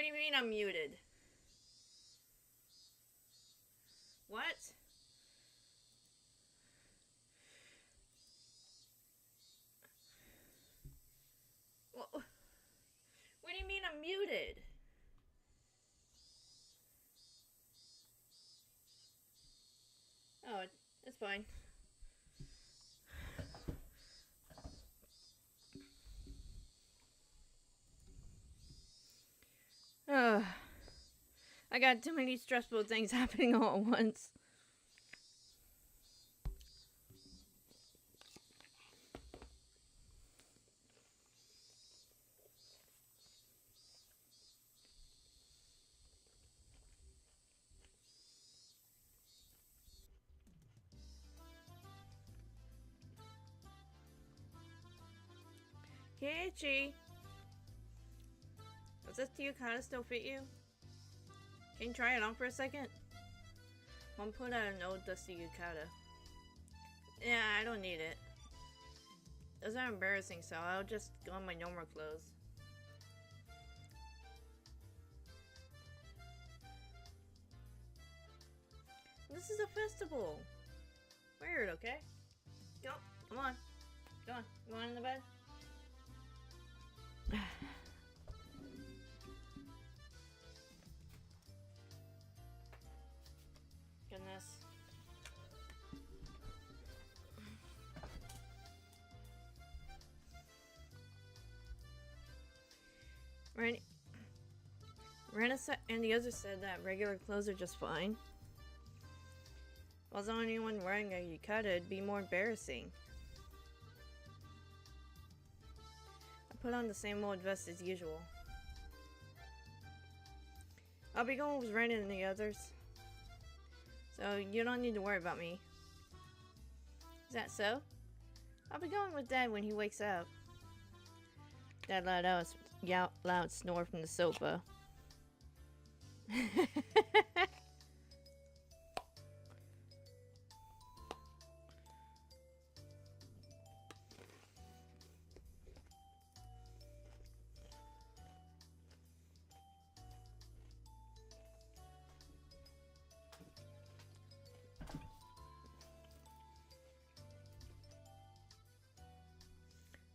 What do you mean I'm muted? What? What do you mean I'm muted? Oh, it's fine. Ugh. I got too many stressful things happening all at once. Keiichi! Does this yukata still fit you? Can you try it on for a second? Mom put out an old dusty yukata. Yeah, I don't need it. Those are embarrassing, so I'll just go in my normal clothes. This is a festival! Weird, okay? Go, come on. Go on. You want in the bed? Goodness. Rena and the others said that regular clothes are just fine. If I was the only one wearing a yukata, it'd be more embarrassing. I put on the same old vest as usual. I'll be going with Rena and the others, so you don't need to worry about me. Is that so? I'll be going with Dad when he wakes up. Dad let out a loud snore from the sofa.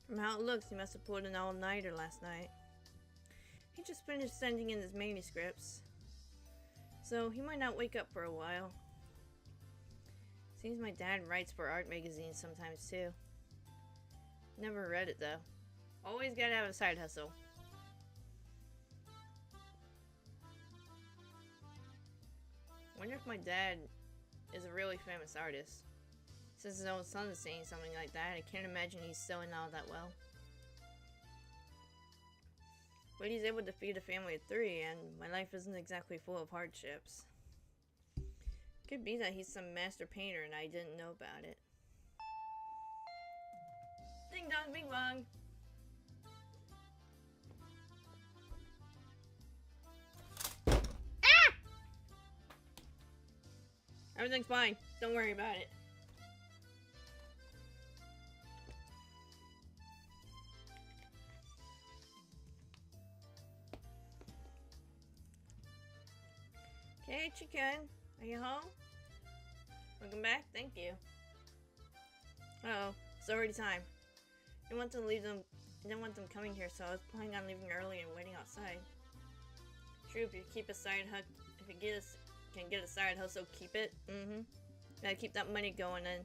From how it looks, he must have pulled an all-nighter last night. He just finished sending in his manuscripts, so he might not wake up for a while. Seems my dad writes for art magazines sometimes too. Never read it though. Always gotta have a side hustle. Wonder if my dad is a really famous artist. Since his own son is saying something like that, I can't imagine he's sewing all that well. But he's able to feed a family of 3, and my life isn't exactly full of hardships. Could be that he's some master painter and I didn't know about it. Ding dong, bing bong! Ah! Everything's fine. Don't worry about it. Okay, chicken. Are you home? Welcome back. Thank you. Uh-oh. It's already time. I didn't want them coming here, so I was planning on leaving early and waiting outside. True, if you keep a side hustle, if you can get a side hustle, keep it. Gotta keep that money going in.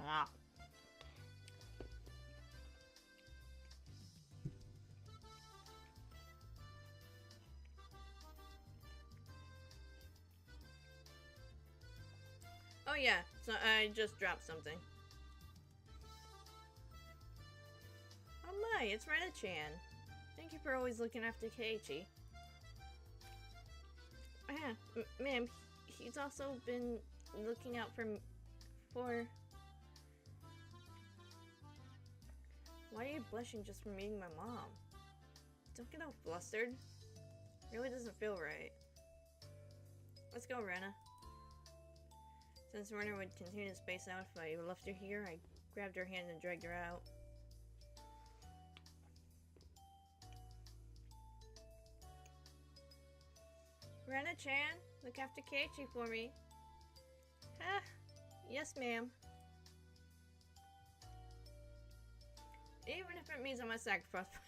Ah. Oh yeah, so I just dropped something. Oh my, it's Rena-chan. Thank you for always looking after Keiichi. Yeah, ma'am, he's also been looking out for... Why are you blushing just from meeting my mom? Don't get all flustered. It really doesn't feel right. Let's go, Rena. Since Rena would continue to space out if I left her here, I grabbed her hand and dragged her out. Rena-chan, look after Keiichi for me. Ah, yes ma'am. Even if it means I must sacrifice myself.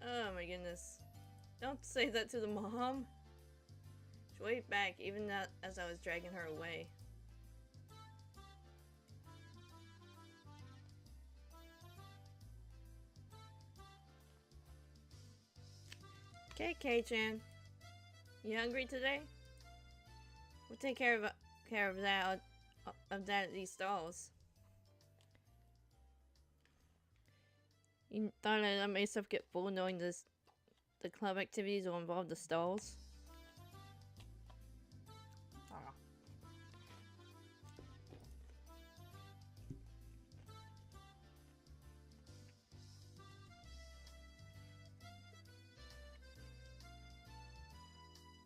Oh my goodness. Don't say that to the mom. She waved back even as I was dragging her away. Okay, Kei-chan. You hungry today? We'll take care of that at these stalls. You thought I let myself get full knowing the club activities will involve the stalls?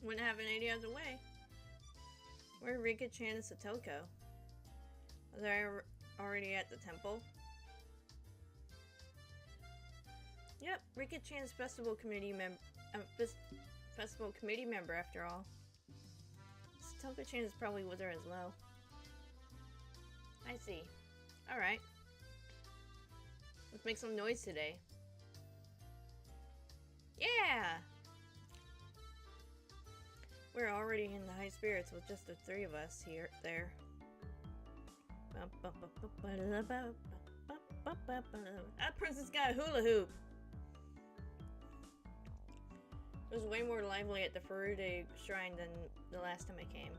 Wouldn't have it any other way. Where are Rika-chan and Satoko? Are they already at the temple? Yep, Rika-chan's festival committee member after all. Satoko-chan is probably with her as well. I see. Alright. Let's make some noise today. Yeah! We're already in the high spirits with just the three of us there. That princess got a hula hoop! It was way more lively at the Furude shrine than the last time I came,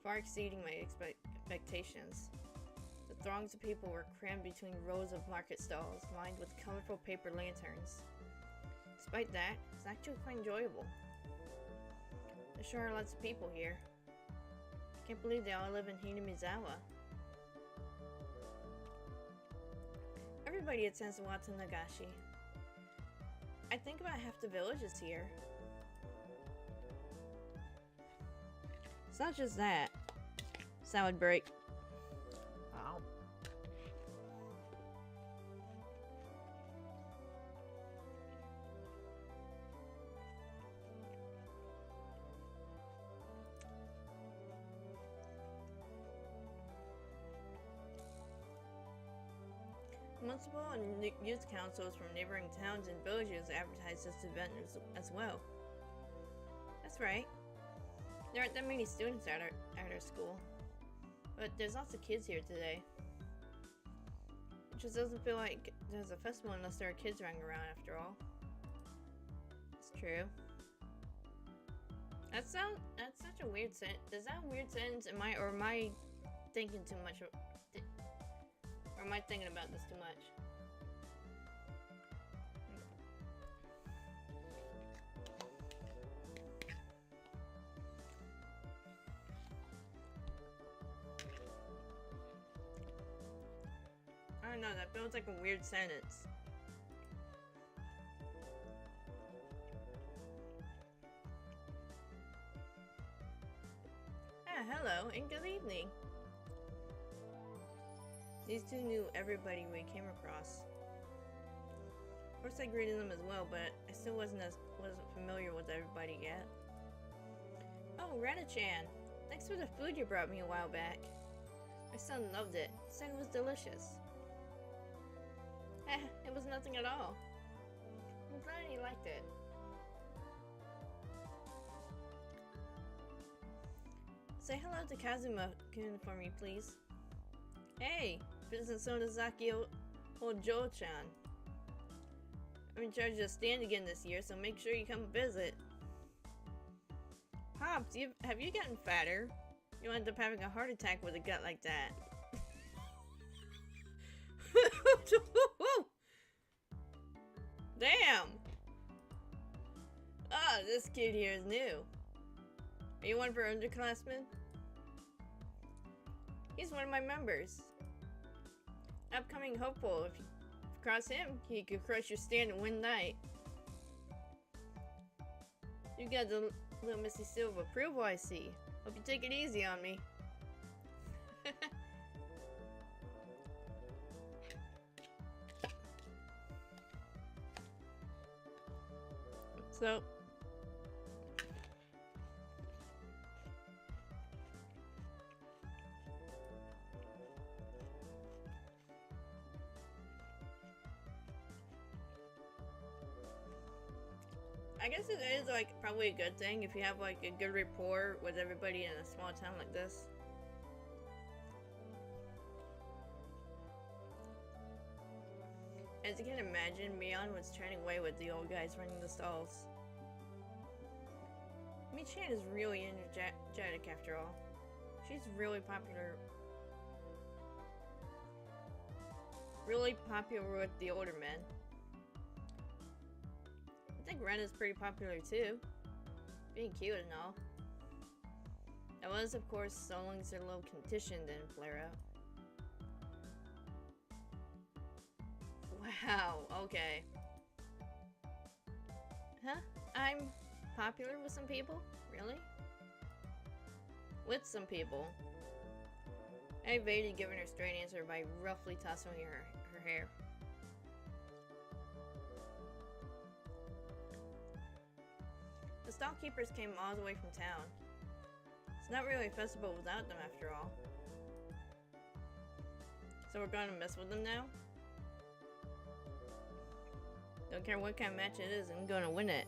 far exceeding my expectations. The throngs of people were crammed between rows of market stalls, lined with colorful paper lanterns. Despite that, it's actually quite enjoyable. There sure are lots of people here. Can't believe they all live in Hinamizawa. Everybody attends Watanagashi. I think about half the village is here. It's not just that. Salad break. Wow. Municipal and youth councils from neighboring towns and villages advertise this event as well. That's right. There aren't that many students at our school, but there's lots of kids here today. It just doesn't feel like there's a festival unless there are kids running around after all. It's true. That's such a weird sentence. Is that a weird sentence? Am I thinking too much? Or am I thinking about this too much? I don't know, that feels like a weird sentence. Ah, hello, and good evening. These two knew everybody we came across. Of course I greeted them as well, but I still wasn't familiar with everybody yet. Oh, Rena-chan! Thanks for the food you brought me a while back. My son loved it. He said it was delicious. It was nothing at all. I'm glad he liked it. Say hello to Kazuma-kun for me, please. Hey, if it isn't Sonozaki Hojo-chan. I'm in charge of the stand again this year, so make sure you come visit. Pops, have you gotten fatter? You end up having a heart attack with a gut like that. Damn! Ah, this kid here is new. Are you one for underclassmen? He's one of my members. Upcoming hopeful. If you cross him, he could crush your stand in one night. You got the Little Missy seal of approval, I see. Hope you take it easy on me. So, I guess it is like probably a good thing if you have like a good rapport with everybody in a small town like this. As you can imagine, Mion was turning away with the old guys running the stalls. Mi-chan is really energetic after all. She's really popular. Really popular with the older men. I think Ren is pretty popular too. Being cute and all. That was, of course, so long as their little competition didn't flare out. Wow, okay. Huh? I'm popular with some people? Really? With some people. I evaded giving her a straight answer by roughly tossing her hair. The stall keepers came all the way from town. It's not really a festival without them after all. So we're going to mess with them now? Don't care what kind of match it is, I'm gonna win it.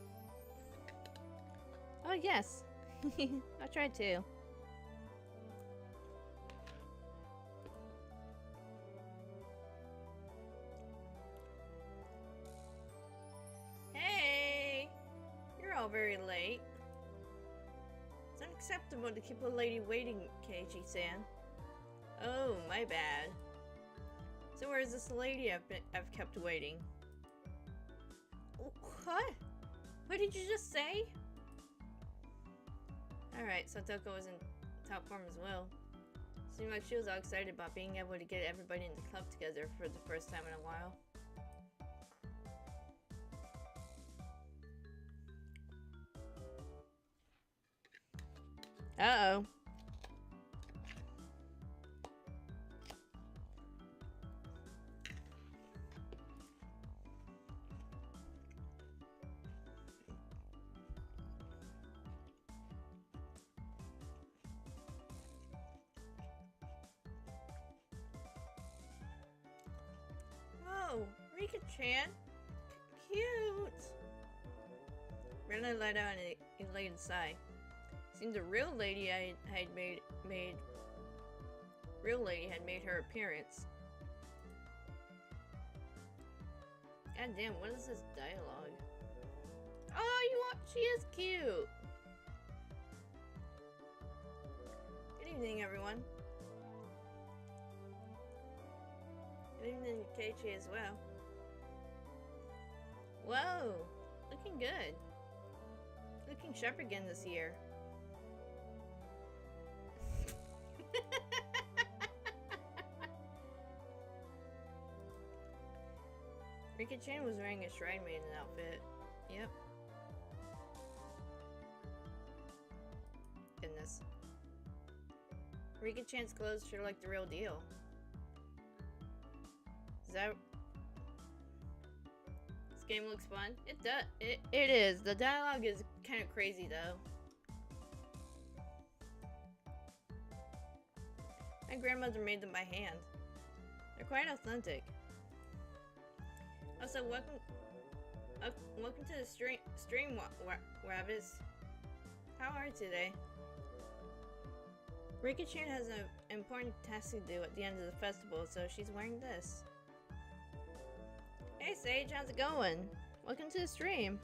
Oh yes! I'll try too. Hey! You're all very late. It's unacceptable to keep a lady waiting, Keiichi-san. Oh, my bad. So where's this lady I've kept waiting? What? What did you just say? Alright, so Toko was in top form as well. Seemed like she was all excited about being able to get everybody in the club together for the first time in a while. Uh-oh. Oh, Rika-chan. Cute. Rena let out an elated sigh. Seemed the real lady had made her appearance. God damn, what is this dialogue? Oh, she is cute. Good evening, everyone. Good evening, Keiichi as well. Whoa, looking good. Looking sharp again this year. Rika-chan was wearing a Shrine Maiden outfit. Yep. Goodness. Rika-chan's clothes sure like the real deal. Is that... This game looks fun? It does. It is. The dialogue is kind of crazy though. My grandmother made them by hand. They're quite authentic. Also, welcome to the stream, Rabbits. How are you today? Rika-chan has an important task to do at the end of the festival, so she's wearing this. Hey Sage, how's it going? Welcome to the stream.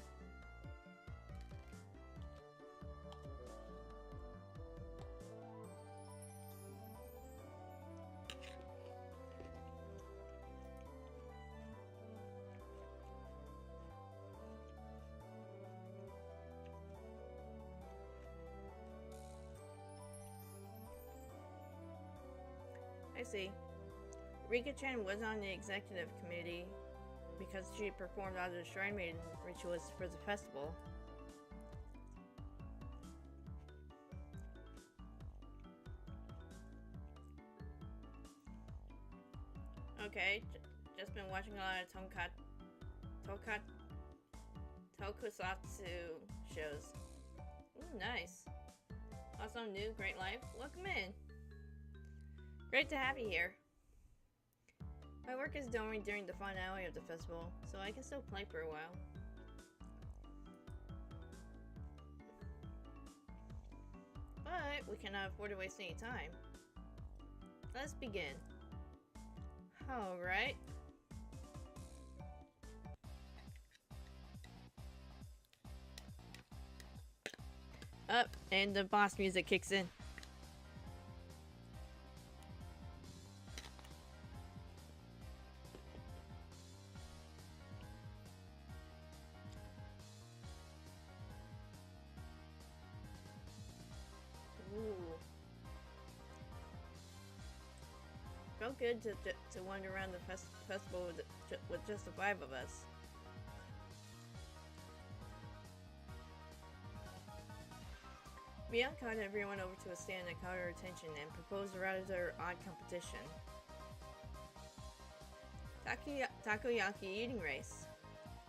I see. Rika-chan was on the executive committee because she performed all the Shrine Maiden rituals for the festival. Okay, just been watching a lot of tokusatsu shows. Ooh, nice. Also new, great life. Welcome in. Great to have you here. My work is done during the finale of the festival, so I can still play for a while. But we cannot afford to waste any time. Let's begin. Alright. Up, and the boss music kicks in. Ooh. Felt good to wander around the festival with just the 5 of us. Beyond called everyone over to a stand that caught her attention and proposed a rather odd competition. Takoyaki eating race.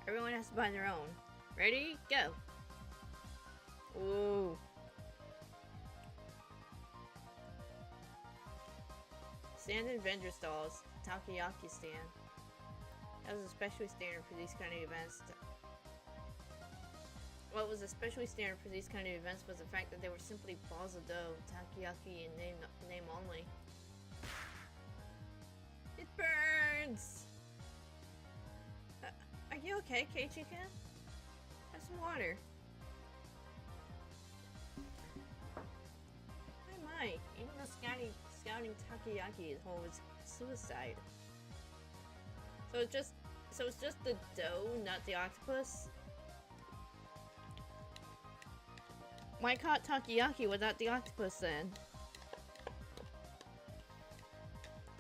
Everyone has to buy their own. Ready? Go! Ooh. Stand and vendor stalls. Takoyaki stand. That was especially standard for these kind of events. What was especially standard for these kind of events was the fact that they were simply balls of dough, takoyaki in name only. It burns! Are you okay, Keiichi-kun? Have some water. My, even the scouting takoyaki whole was suicide. So it's just the dough, not the octopus? Why caught takoyaki without the octopus then?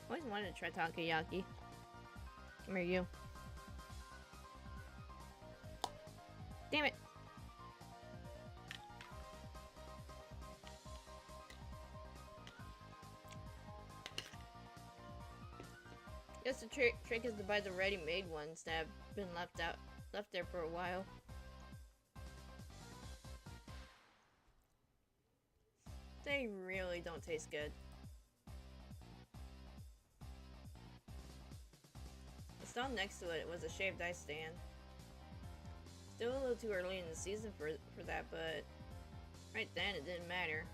Always wanted to try takoyaki. Come here, you. Damn it! Guess the trick is to buy the ready-made ones that have been left there for a while. They really don't taste good. The stall next to it was a shaved ice stand. Still a little too early in the season for that, but right then it didn't matter.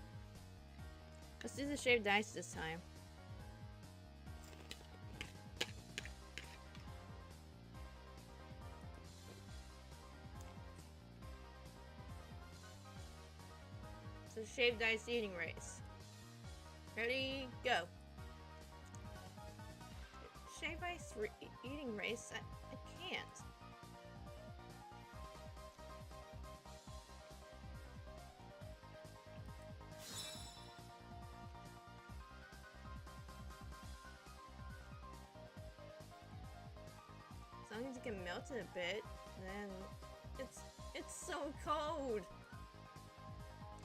Let's do the shaved ice this time. So shaved ice eating race. Ready, go. Shave ice eating race? I can't. As long as you can melt it a bit, then it's so cold.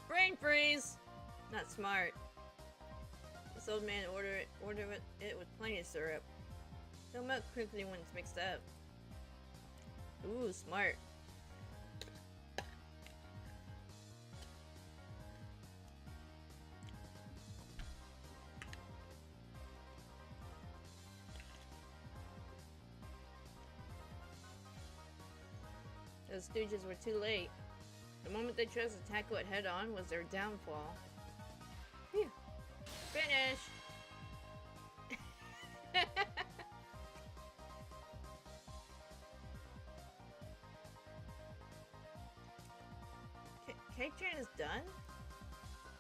Brain freeze! Not smart. This old man ordered it with plenty of syrup. It'll melt quickly when it's mixed up. Ooh, smart. Those stooges were too late. The moment they chose to tackle it head on was their downfall. Phew. Finish! K-Train is done?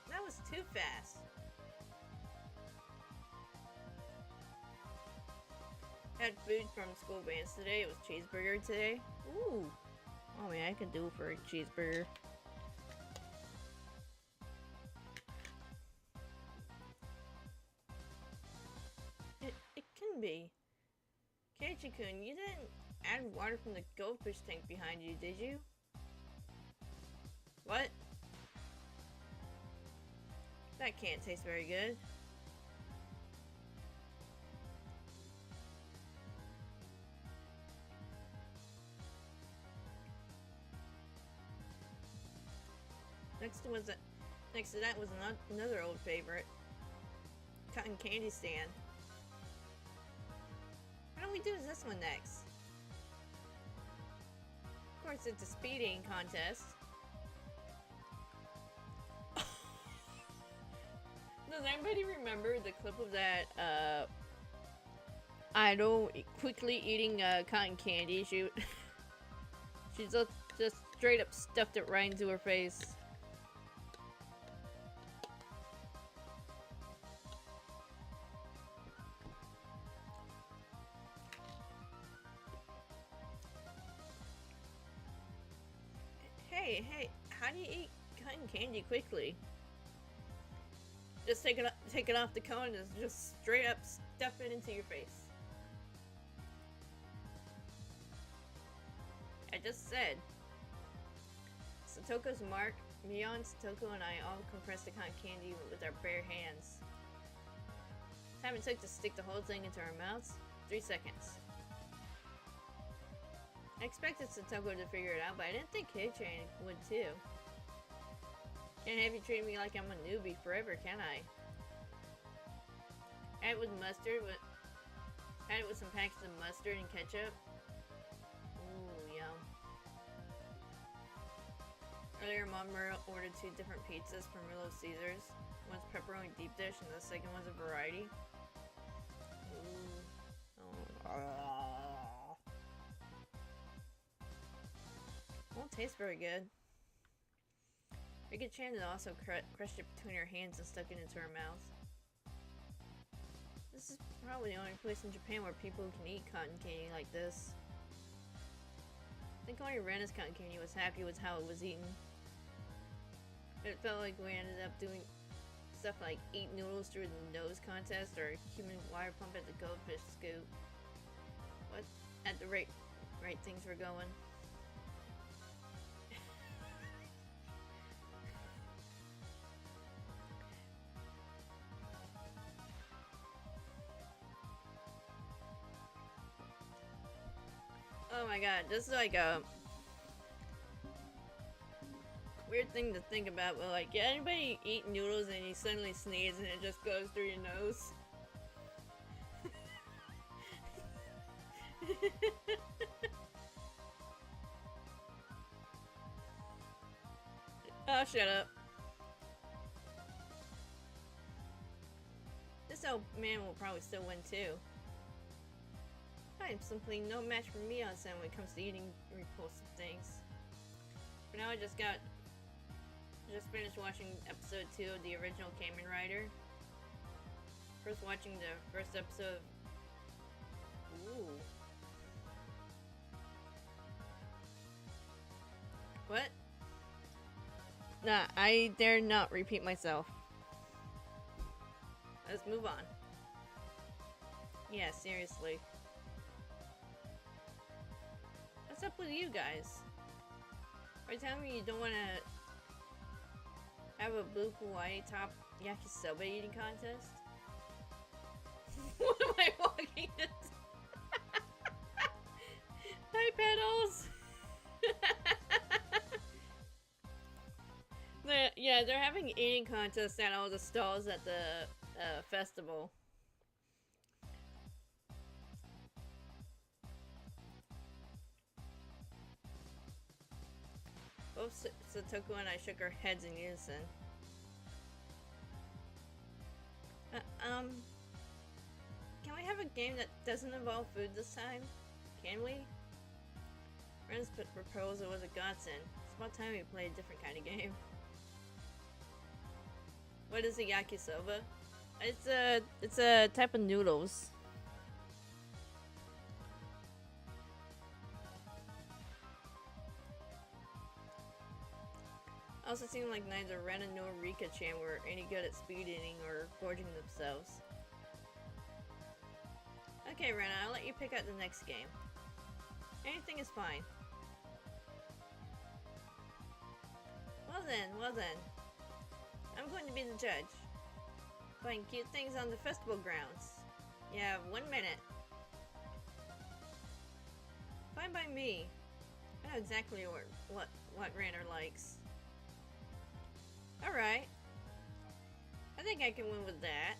That was too fast. Had food from school bands today. It was cheeseburger today. Ooh. Oh man, I could do for a cheeseburger. It can be. Keiichi-kun, you didn't add water from the goldfish tank behind you, did you? What? That can't taste very good. Next to that was another old favorite. Cotton candy stand. Why don't we do this one next? Of course, it's a speeding contest. Does anybody remember the clip of that idol quickly eating cotton candy? She just straight up stuffed it right into her face. Hey, how do you eat cotton candy quickly? Just take it off the cone and just straight up stuff it into your face. I just said. Satoko's mark, Mion, Satoko, and I all compressed the cotton candy with our bare hands. The time it took to stick the whole thing into our mouths? 3 seconds. I expected Satoko to figure it out, but I didn't think Hei-chan would too. Can't have you treat me like I'm a newbie forever, can I? Add it with mustard, add it with some packets of mustard and ketchup. Ooh, yum. Earlier, Mom ordered 2 different pizzas from Little Caesars. One's pepperoni deep dish and the second one's a variety. Ooh. Oh. Won't taste very good. Rika-chan also crushed it between her hands and stuck it into her mouth. This is probably the only place in Japan where people can eat cotton candy like this. I think only Rena's cotton candy was happy with how it was eaten. It felt like we ended up doing stuff like eat noodles through the nose contest or human wire pump at the goldfish scoop. What? At the rate things were going. Oh my god, this is like a weird thing to think about, but like, yeah, anybody eat noodles and you suddenly sneeze and it just goes through your nose? Oh, shut up. This old man will probably still win too. I'm simply no match for me on Sen when it comes to eating repulsive things. For now, I just finished watching episode 2 of the original Kamen Rider. First watching the first episode. Ooh. What? Nah, I dare not repeat myself. Let's move on. Yeah, seriously. What's up with you guys? Are you telling me you don't want to have a blue Hawaii top yakisoba eating contest? What am I walking into? Hi, Petals! They're having eating contests at all the stalls at the festival. Both Satoko and I shook our heads in unison. Can we have a game that doesn't involve food this time? Can we? Ren's proposal was a godsend. It's about time we played a different kind of game. What is a yakisoba? It's a type of noodles. Also seemed like neither Ren nor Rika-chan were any good at speed eating or gorging themselves. Okay, Ren, I'll let you pick out the next game. Anything is fine. Well then. I'm going to be the judge. Playing cute things on the festival grounds. You have 1 minute. Fine by me. I know exactly what Ranner likes. Alright, think I can win with that.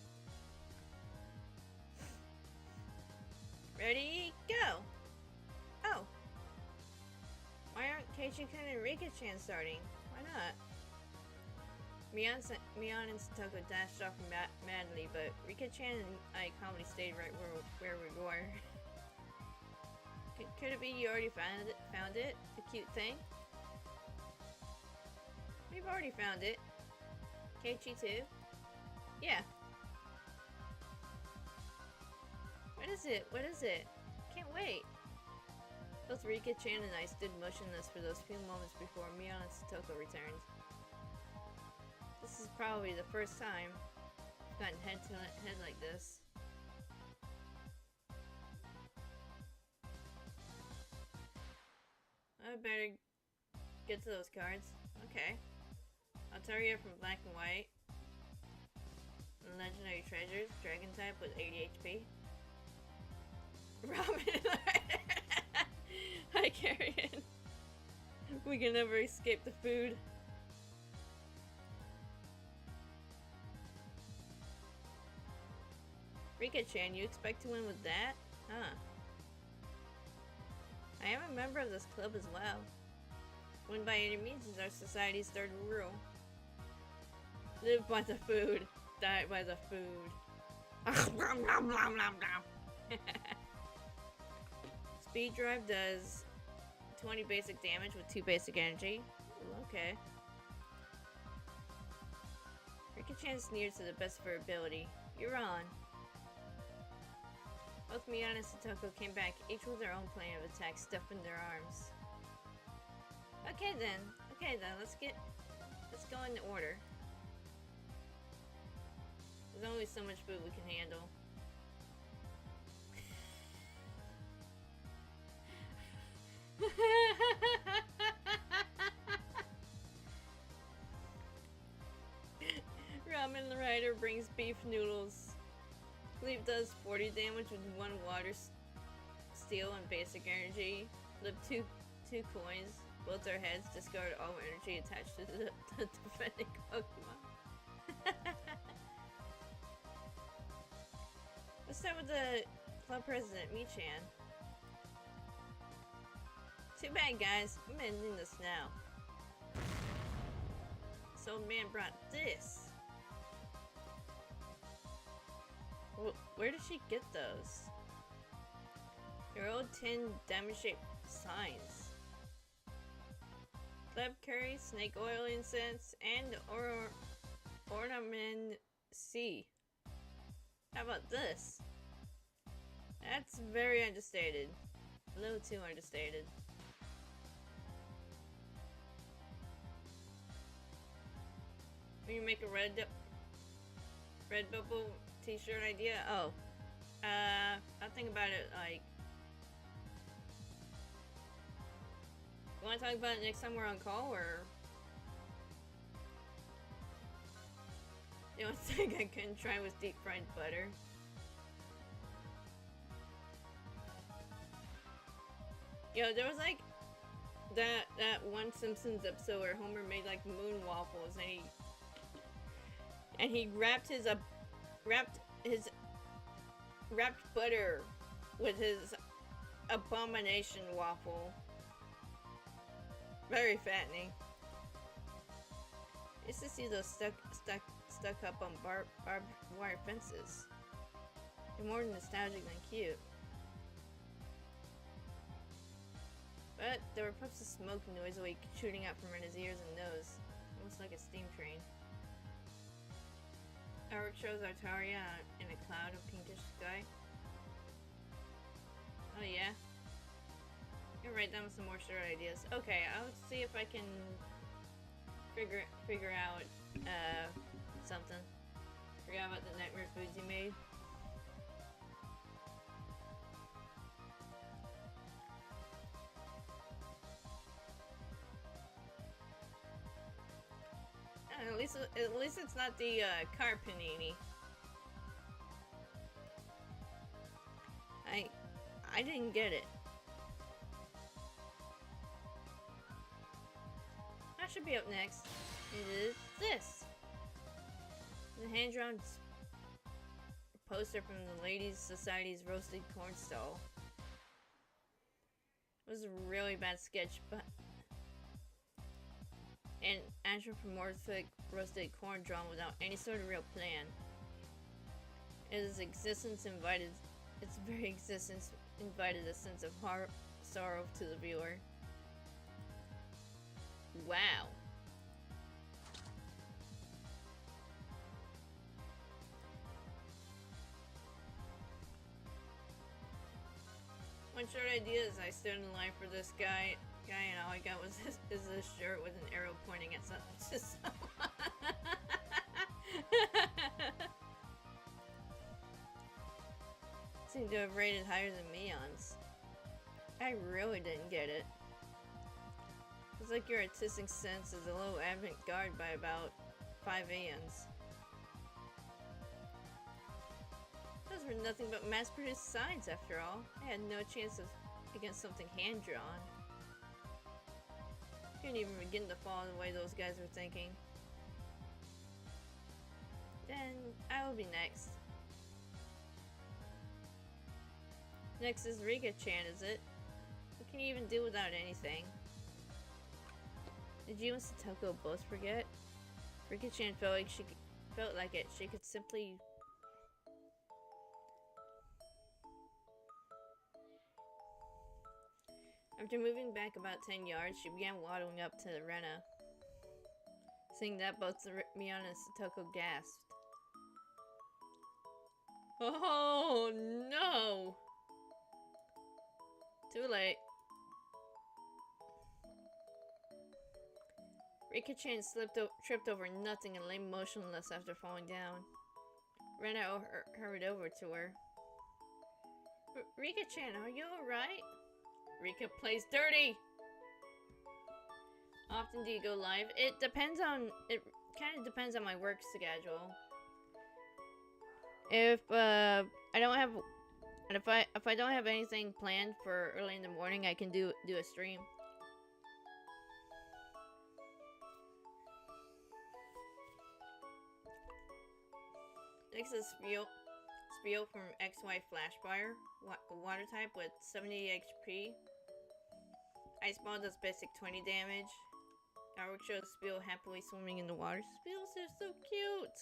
Ready, go! Oh. Why aren't Keiichi-kun and Rika-chan starting? Why not? Mion and Satoko dashed off madly, but Rika-chan and I calmly stayed right where we were. Could it be you already found it? The cute thing? We've already found it. Keiichi too? Yeah. What is it? What is it? Can't wait. Both Rika-chan and I stood motionless for those few moments before Mion and Satoko returned. This is probably the first time I've gotten head to head like this. I better get to those cards. Okay. Altaria from Black and White. Legendary Treasures, Dragon type with 80 HP. Ramen. Hi, Carrion. We can never escape the food. Rika-chan, you expect to win with that? Huh. I am a member of this club as well. Win by any means is our society's third rule. Live by the food. Die by the food. Speed drive does 20 basic damage with 2 basic energy. Ooh, okay. Rika-chan sneers to the best of her ability. You're on. Both Mion and Satoko came back, each with their own plan of attack stuffed in their arms. Okay then, let's go in order. There's only so much food we can handle. Ramen Rider brings beef noodles. Cleave does 40 damage with 1 water steel and basic energy. Flip 2 coins. Both our heads. Discard all energy attached to the defending Pokemon. Let's start with the club president, Mi-chan. Too bad, guys. I'm ending this now. This old man brought this. Where did she get those? Your old tin diamond-shaped signs. Club curry, snake oil incense, and ornament C. How about this? That's very understated. A little too understated. When you make a red bubble t-shirt idea? Oh. I'll think about it like... You wanna talk about it next time we're on call, or... The only thing I couldn't try was deep fried butter. Yo, there was like... That one Simpsons episode where Homer made like moon waffles, and he wrapped butter with his abomination waffle. Very fattening. I used to see those stuck up on barbed wire fences. They're more nostalgic than cute. But there were puffs of smoke noisily shooting out from his ears and nose, almost like a steam train. Our shows Altaria in a cloud of pinkish sky. Oh yeah? I'm gonna write down some more short ideas. Okay, I'll see if I can figure out something. Forgot about the nightmare foods you made. At least it's not the car panini. I didn't get it. That should be up next. It is this. The hand-drawn poster from the Ladies Society's roasted corn stall. It was a really bad sketch, but an anthropomorphic roasted corn drawn without any sort of real plan. Its very existence invited a sense of sorrow to the viewer. Wow. One short idea is I stood in line for this guy and all I got was this shirt with an arrow pointing at someone. Seemed to have rated higher than Meon's. I really didn't get it. It's like your artistic sense is a little avant-garde by about 5 AMs. Those were nothing but mass-produced signs after all. I had no chance against something hand-drawn. Couldn't even begin to follow the way those guys were thinking. Then I will be next. Next is Rika-chan, is it? What can you even do without anything? Did you and Satoko both forget? Rika-chan felt like she could simply. After moving back about 10 yards, she began waddling up to Rena. Seeing that, both Mion and Satoko gasped. Oh no! Too late. Rika-chan tripped over nothing and lay motionless after falling down. Rena hurried over to her. Rika-chan, are you alright? Rika plays dirty! Often do you go live? It kind of depends on my work schedule. If I don't have anything planned for early in the morning, I can do a stream. Next is Spiel from XY Flashfire, water type with 70 HP. Ice Ball does basic 20 damage. Artwork shows Spiel happily swimming in the water. Spiel's are so cute!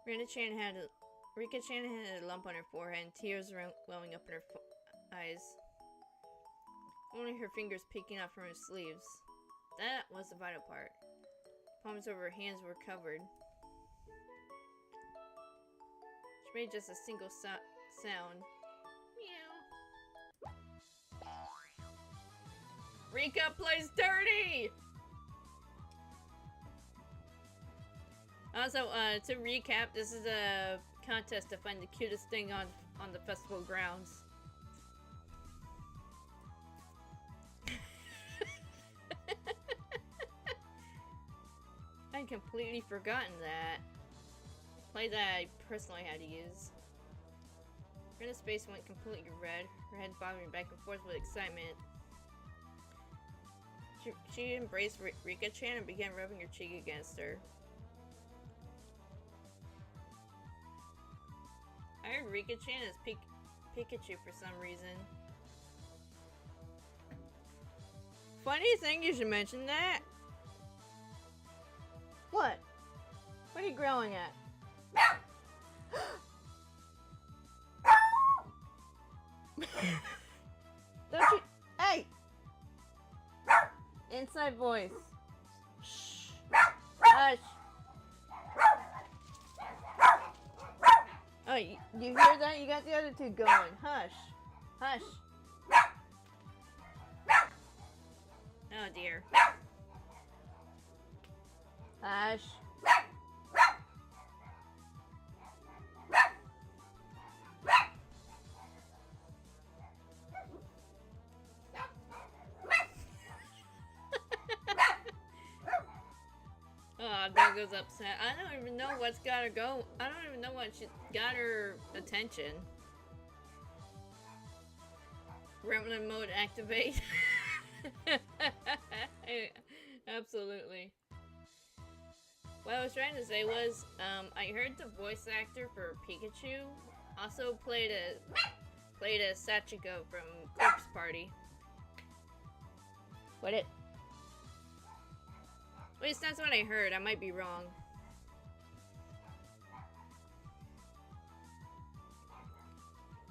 Rika-chan had a lump on her forehead and tears were welling up in her eyes. Only her fingers peeking out from her sleeves. That was the vital part. Palms over her hands were covered. She made just a single sound. Meow. Rika plays dirty! Also, to recap, this is a contest to find the cutest thing on the festival grounds. I'd completely forgotten that. Play that I personally had to use. Rena's face went completely red, her head bobbing back and forth with excitement. She embraced Rika-chan and began rubbing her cheek against her. I heard Rika-chan is Pikachu for some reason. Funny thing you should mention that. What? What are you growling at? Don't you? Hey! Inside voice. Shh. Hush. Oh, you hear that? You got the other two going. Hush. Hush. Oh dear. Hush. Oh, Doggo's upset. I don't even know what's got her go. I don't even know what got her attention. Gremlin mode activate. Absolutely. What I was trying to say was, I heard the voice actor for Pikachu also played a Sachiko from Corpse Party. What it? At least that's what I heard. I might be wrong.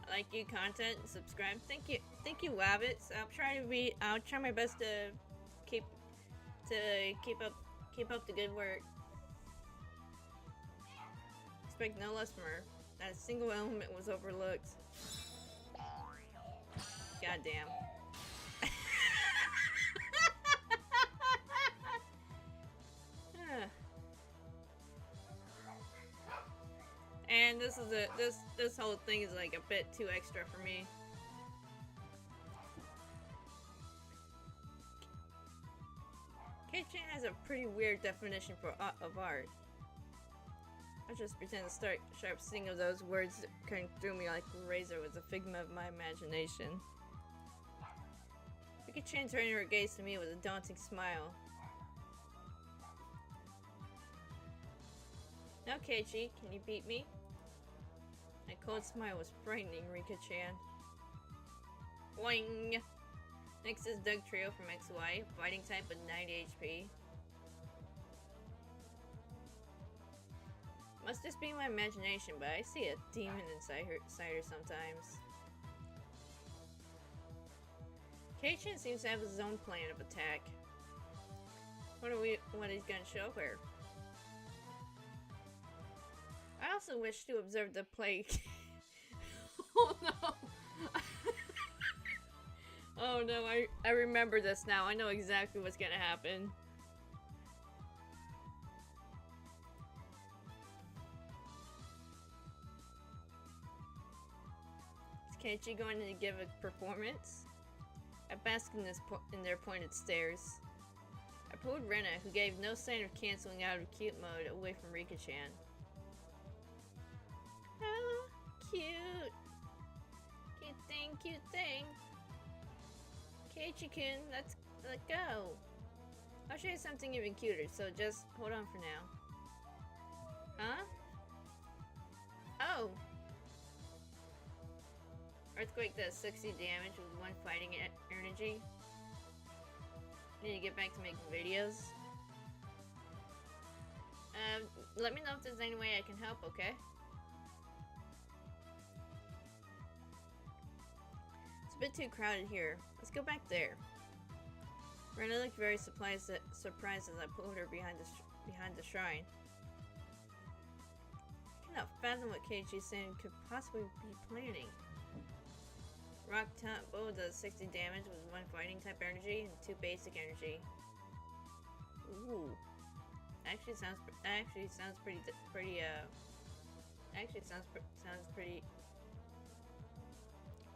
I like your content. Subscribe. Thank you, Wabbits. I'll try my best to keep up the good work. Expect no less from her. Not a single element was overlooked. Goddamn. And this whole thing is like a bit too extra for me. K-Chan has a pretty weird definition of art. I just pretend to start sharp seeing of those words cutting through me like a razor was a figment of my imagination. K-Chan turned her gaze to me with a daunting smile. Now, Keiichi, can you beat me? My cold smile was frightening, Rika-chan. Boing! Next is Doug Trio from XY, fighting type with 90 HP. Must just be my imagination, but I see a demon inside her sometimes. Kei-chan seems to have his own plan of attack. What he's gonna show her? I also wish to observe the play. Oh no! Oh no, I remember this now. I know exactly what's gonna happen. Is Keiichi going to give a performance? I bask in their pointed stares. I pulled Rena, who gave no sign of canceling out of cute mode, away from Rika-chan. Oh, cute! Cute thing! Keiichi-kun, let's go! I'll show you something even cuter, so just hold on for now. Huh? Oh! Earthquake does 60 damage with 1 fighting energy. Need to get back to making videos. Let me know if there's any way I can help, okay? It's a bit too crowded here. Let's go back there. Rena looked very surprised as I pulled her behind the shrine. I cannot fathom what Keiichi-san could possibly be planning. Rock Top Bow does 60 damage with 1 fighting type energy and 2 basic energy. Ooh. Actually sounds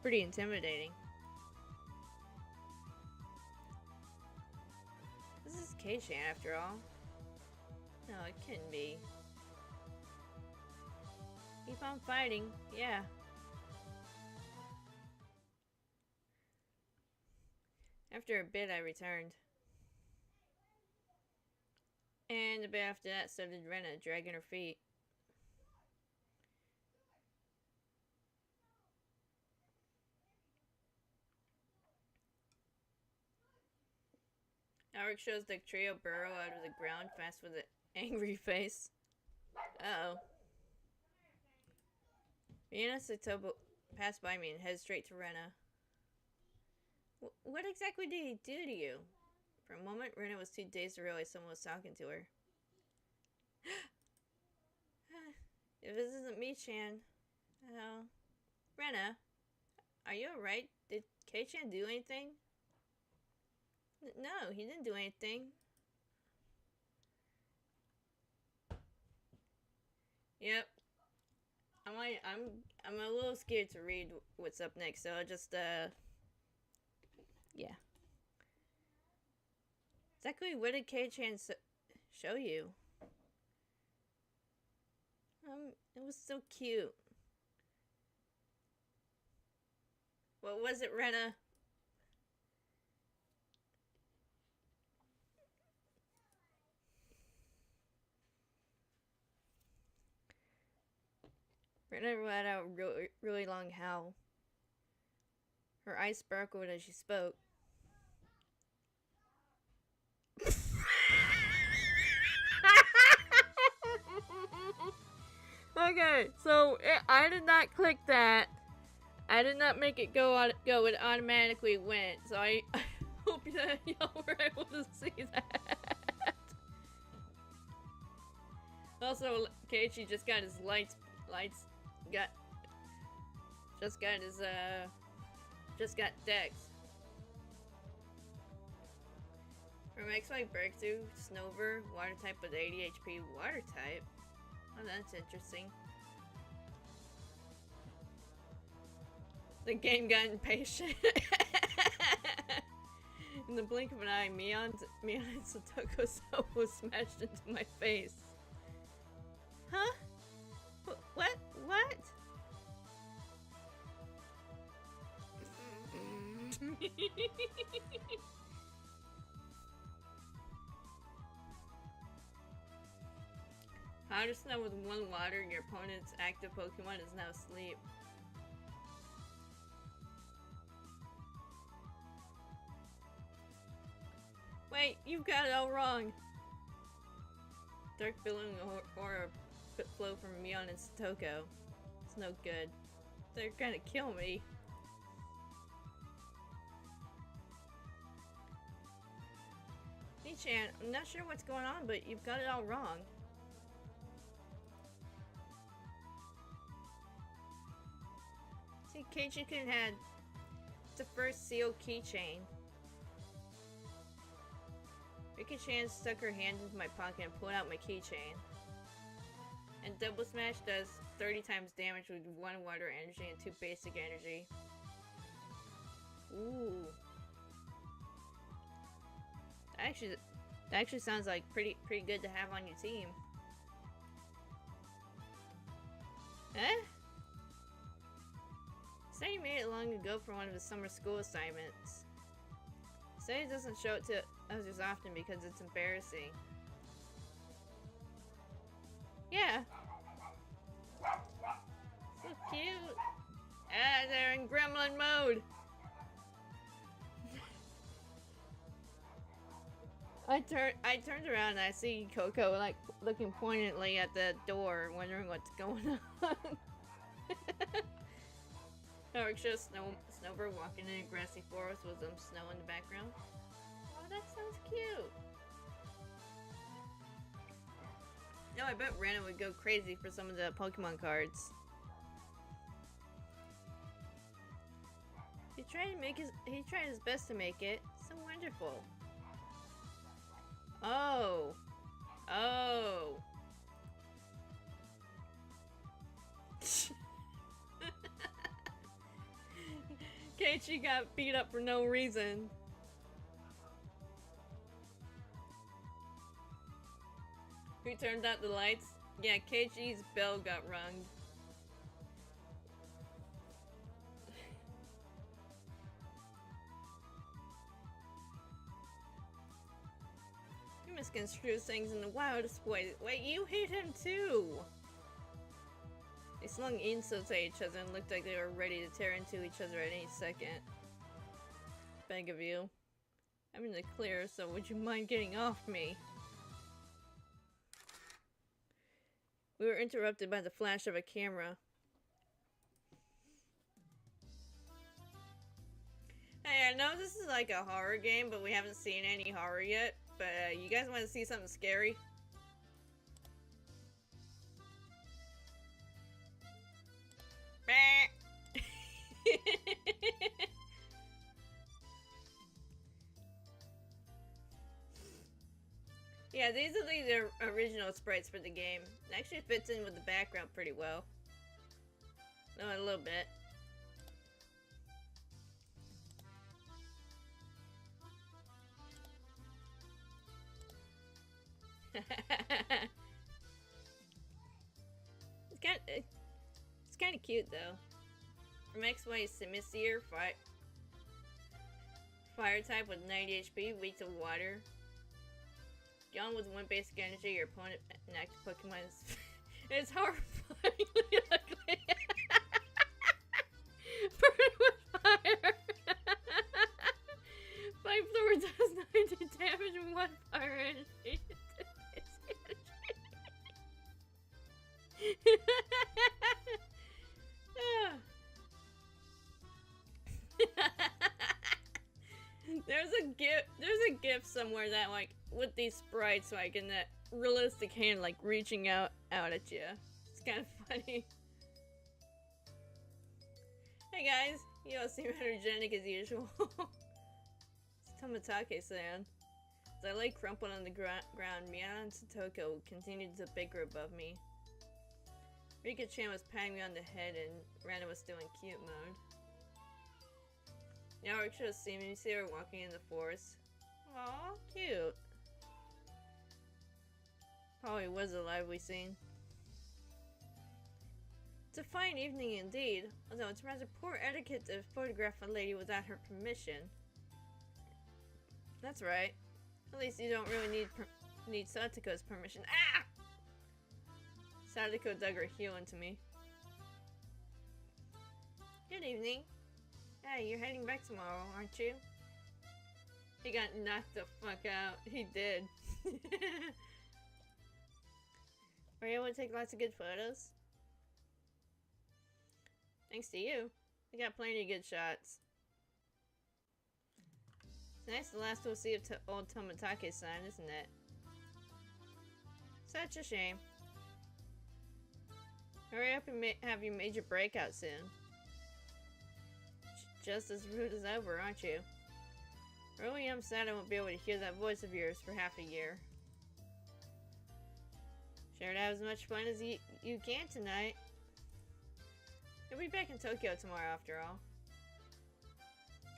pretty intimidating. This is Kei-chan after all. No, it couldn't be. Keep on fighting, yeah. After a bit, I returned. And a bit after that, so did Rena, dragging her feet. Alric shows the trio burrow out of the ground fast with an angry face. Uh-oh. Rihanna Satobo passed by me and headed straight to Rena. What exactly did he do to you? For a moment, Rena was too dazed to realize someone was talking to her. If this isn't me, Chan. Oh. Rena, are you alright? Did Kei-chan do anything? No, he didn't do anything. Yep. I'm a little scared to read what's up next, so I'll just yeah. Exactly what did Kei-chan show you? It was so cute. What was it, Rena? Rena let out a really long howl. Her eyes sparkled as she spoke. Okay, so I did not click that. I did not make it go. It automatically went. So I hope that y'all were able to see that. Also, Keiichi just got his just got Dex. From XY Breakthrough, Snover, water type with 80 HP, water type. Oh, that's interesting. The game got impatient. In the blink of an eye, Mion and Satoko's soul was smashed into my face. Huh? What? What? How to snow with one water, your opponent's active Pokemon is now asleep. Wait, you've got it all wrong. Dark billowing aura flow from Mion and Satoko. It's no good. They're gonna kill me. Chan, I'm not sure what's going on, but you've got it all wrong. See, Keiichi-kun had the first sealed keychain. Rika-chan stuck her hand into my pocket and pulled out my keychain. And Double Smash does 30 times damage with 1 water energy and 2 basic energy. Ooh. That actually sounds like pretty good to have on your team. Eh? Say he made it long ago for one of his summer school assignments. Say he doesn't show it to us as often because it's embarrassing. Yeah. So cute. Ah, they're in gremlin mode. I turned around and I see Coco like looking poignantly at the door, wondering what's going on. Howard shows Snover walking in a grassy forest with some snow in the background. Oh, that sounds cute. No, I bet Rana would go crazy for some of the Pokemon cards. He tried his best to make it. So wonderful. Oh. Oh. Keiichi got beat up for no reason. Who turned out the lights? Yeah, Keiichi's bell got rung. You misconstrue things in the wildest way. Wait, you hate him too! They slung insults at each other and looked like they were ready to tear into each other at any second. Beg of you. I'm in the clear, so would you mind getting off me? We were interrupted by the flash of a camera. Hey, I know this is like a horror game, but we haven't seen any horror yet. But you guys want to see something scary? Yeah, these are the original sprites for the game. It actually fits in with the background pretty well. No, a little bit. It's kind of cute though. From XY is Simisear, fire type with 90 HP, weak to water. Yawn with 1 basic energy, your opponent and active Pokemon is it's horrifyingly ugly. There's a gif somewhere that like with these sprites like in that realistic hand like reaching out at you. It's kind of funny. Hey guys, you all seem energetic as usual. It's Tomitake-san. As I lay crumpled on the ground, Miana and Satoko continued to bicker above me. Rika-chan was patting me on the head and Rana was still in cute mode. Yorick should have seen me see her walking in the forest. Aw, cute. Probably was a lively scene. It's a fine evening indeed, although it's rather poor etiquette to photograph a lady without her permission. That's right. At least you don't really need Satoko's permission. Ah! Satoko dug her heel into me. Good evening. Hey, you're heading back tomorrow, aren't you? He got knocked the fuck out. He did. Were you able to take lots of good photos? Thanks to you. I got plenty of good shots. It's nice the last we'll see of old Tomitake-san, isn't it? Such a shame. Hurry up and have your major breakout soon. Just as route is over, aren't you? Really, I'm sad I won't be able to hear that voice of yours for half a year. Sure to have as much fun as you can tonight. You'll be back in Tokyo tomorrow after all.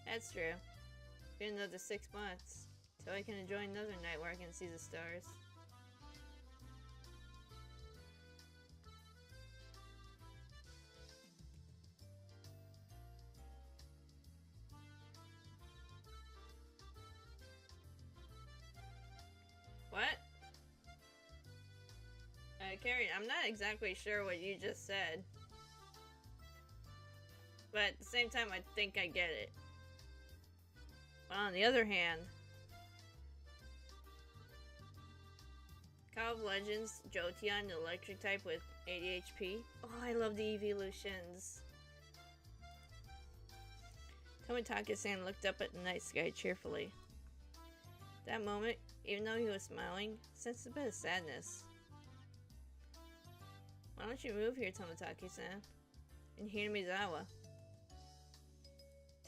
That's true. Been another 6 months, so I can enjoy another night where I can see the stars. What? Carrie, I'm not exactly sure what you just said. But at the same time, I think I get it. But on the other hand, Call of Legends, Jotion, the electric type with 80 HP. Oh, I love the evolutions. Tomitake-san looked up at the night sky cheerfully. That moment, even though he was smiling, sensed a bit of sadness. Why don't you move here, Tomitake-san? In Hiramizawa.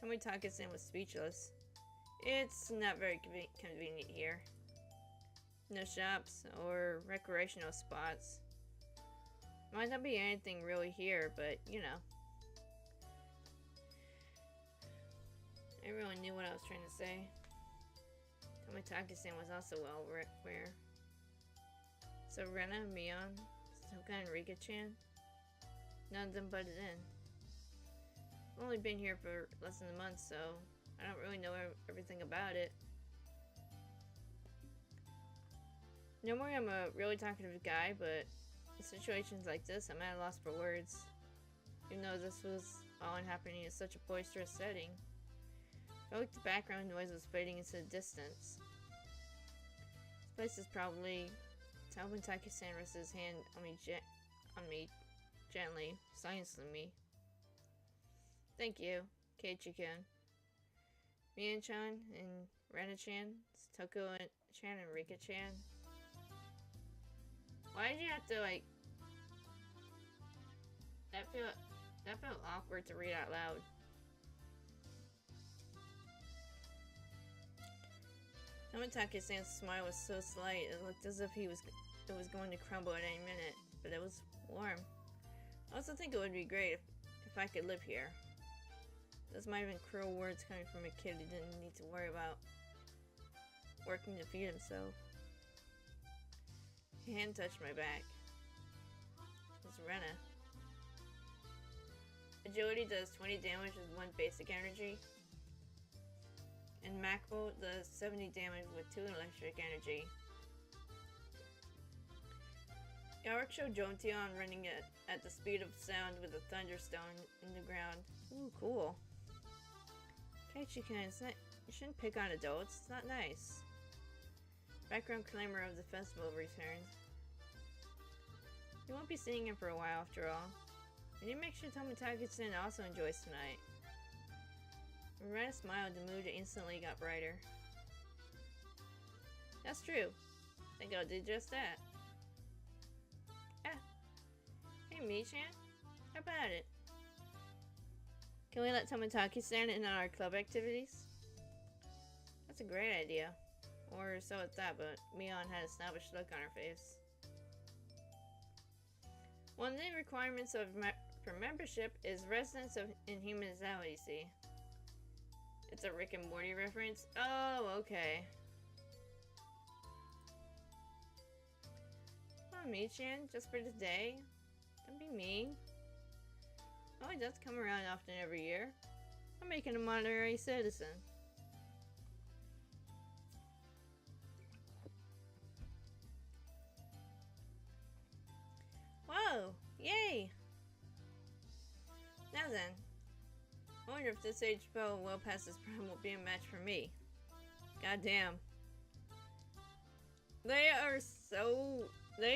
Tomitake-san was speechless. It's not very convenient here. No shops or recreational spots. Might not be anything really here, but you know. Everyone knew what I was trying to say. Tomitake-san was also well aware. So Rena, Mion, Soka, and Rika-chan? None of them butted in. I've only been here for less than a month, so I don't really know everything about it. Normally I'm a really talkative guy, but in situations like this, I'm at a loss for words. Even though this was all happening in such a boisterous setting. I felt like the background noise was fading into the distance. This place is probably... Tomitake-san rested his hand on me gently, silencing me. Thank you, Keiichi-kun. Mian-chan and Rena-chan, Toko-chan and Rika-chan. Why did you have to, like... That felt awkward to read out loud. Tomitake-san's smile was so slight, it looked as if it was going to crumble at any minute, but it was warm. I also think it would be great if I could live here. Those might have been cruel words coming from a kid who didn't need to worry about working to feed himself. A hand touched my back. It was Rena. Agility does 20 damage with 1 basic energy. And Macbolt does 70 damage with 2 electric energy. Yorick showed Jontion running at the speed of sound with a thunderstone in the ground. Ooh, cool. Keiichi-kun, you shouldn't pick on adults. It's not nice. Background clamor of the festival returned. You won't be seeing him for a while after all. And you make sure Tomitaki-san also enjoys tonight. When Rena smiled, the mood instantly got brighter. That's true. I think I'll do just that. Ah. Hey, Mi-chan. How about it? Can we let Tomitaki-san in on our club activities? That's a great idea. Or so it thought, but Mion had a snobbish look on her face. One of the requirements for membership is residence in Humanizawa, you see. It's a Rick and Morty reference? Oh, okay. Come on, Mi-chan, just for today. Don't be mean. Oh, he does come around often every year. I'm making him an honorary citizen. Whoa! Yay! Now then, I wonder if this H-Bow well past this prime will be a match for me. Goddamn. They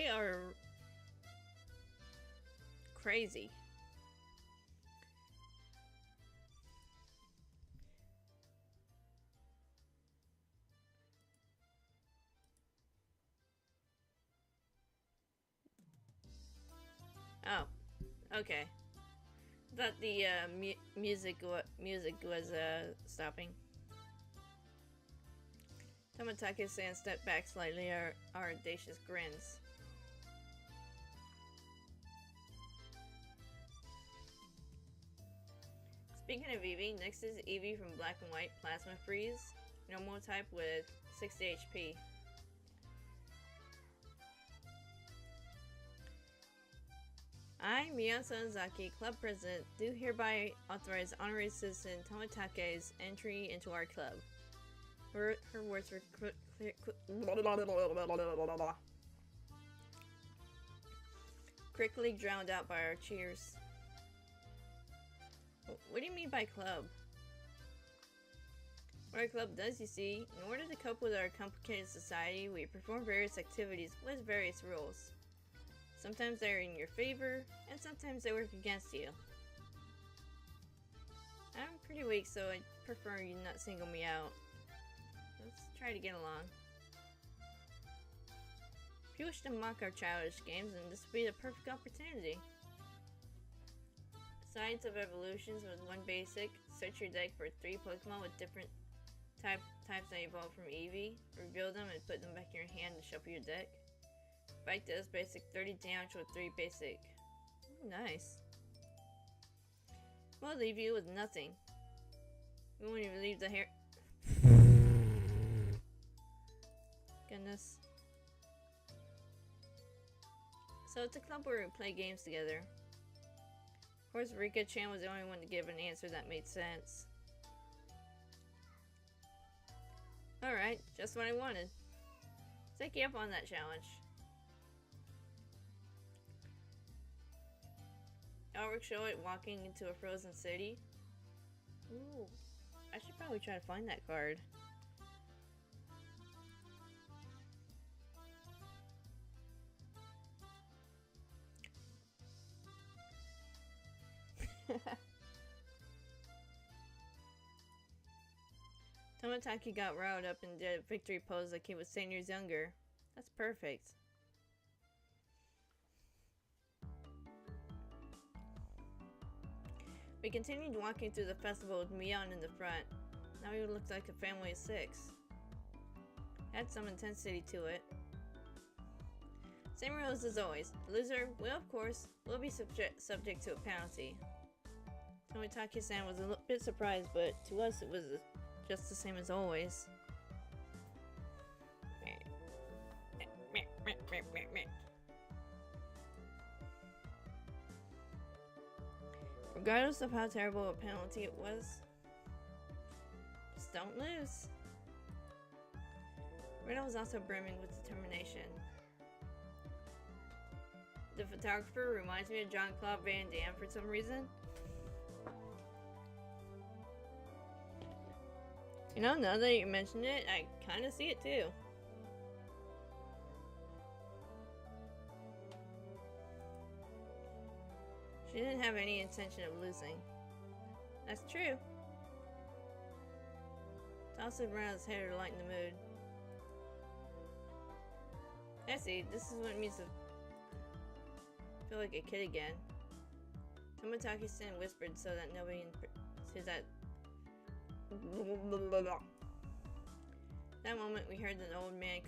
are crazy. Oh, okay. I thought the music was stopping. Tomitaki-san stepped back slightly, our audacious grins. Speaking of Eevee, next is Eevee from Black and White Plasma Freeze, normal type with 60 HP. I, Mion Sonozaki, Club President, do hereby authorize Honorary Citizen Tomitake's entry into our club. Her words were quickly drowned out by our cheers. What do you mean by club? What our club does, you see, in order to cope with our complicated society, we perform various activities with various rules. Sometimes they're in your favor, and sometimes they work against you. I'm pretty weak, so I prefer you not single me out. Let's try to get along. If you wish to mock our childish games, then this would be the perfect opportunity. Science of Evolutions with one basic. Search your deck for 3 Pokemon with different types that evolve from Eevee. Reveal them and put them back in your hand to shuffle your deck. Bite does basic 30 damage with 3 basic. Ooh, nice. We'll leave you with nothing. We won't even leave the hair. Goodness. So it's a club where we play games together. Of course, Rika-chan was the only one to give an answer that made sense. Alright, just what I wanted. Take you up on that challenge. Elric show it walking into a frozen city. Ooh, I should probably try to find that card. Tomitaki got riled up and did a victory pose like he was 10 years younger. That's perfect. We continued walking through the festival with Mion in the front. Now we looked like a family of 6. Had some intensity to it. Same rules as always. The loser will, of course, be subject to a penalty. Tomitaki-san was a bit surprised, but to us it was just the same as always. Regardless of how terrible a penalty it was, just don't lose. Rena was also brimming with determination. The photographer reminds me of Jean-Claude Van Damme for some reason. You know, now that you mention it, I kind of see it too. She didn't have any intention of losing. That's true. Toss it around his hair to lighten the mood. I see, this is what it means to feel like a kid again. Tomotaki-san whispered so that nobody sees that. That moment, we heard an old man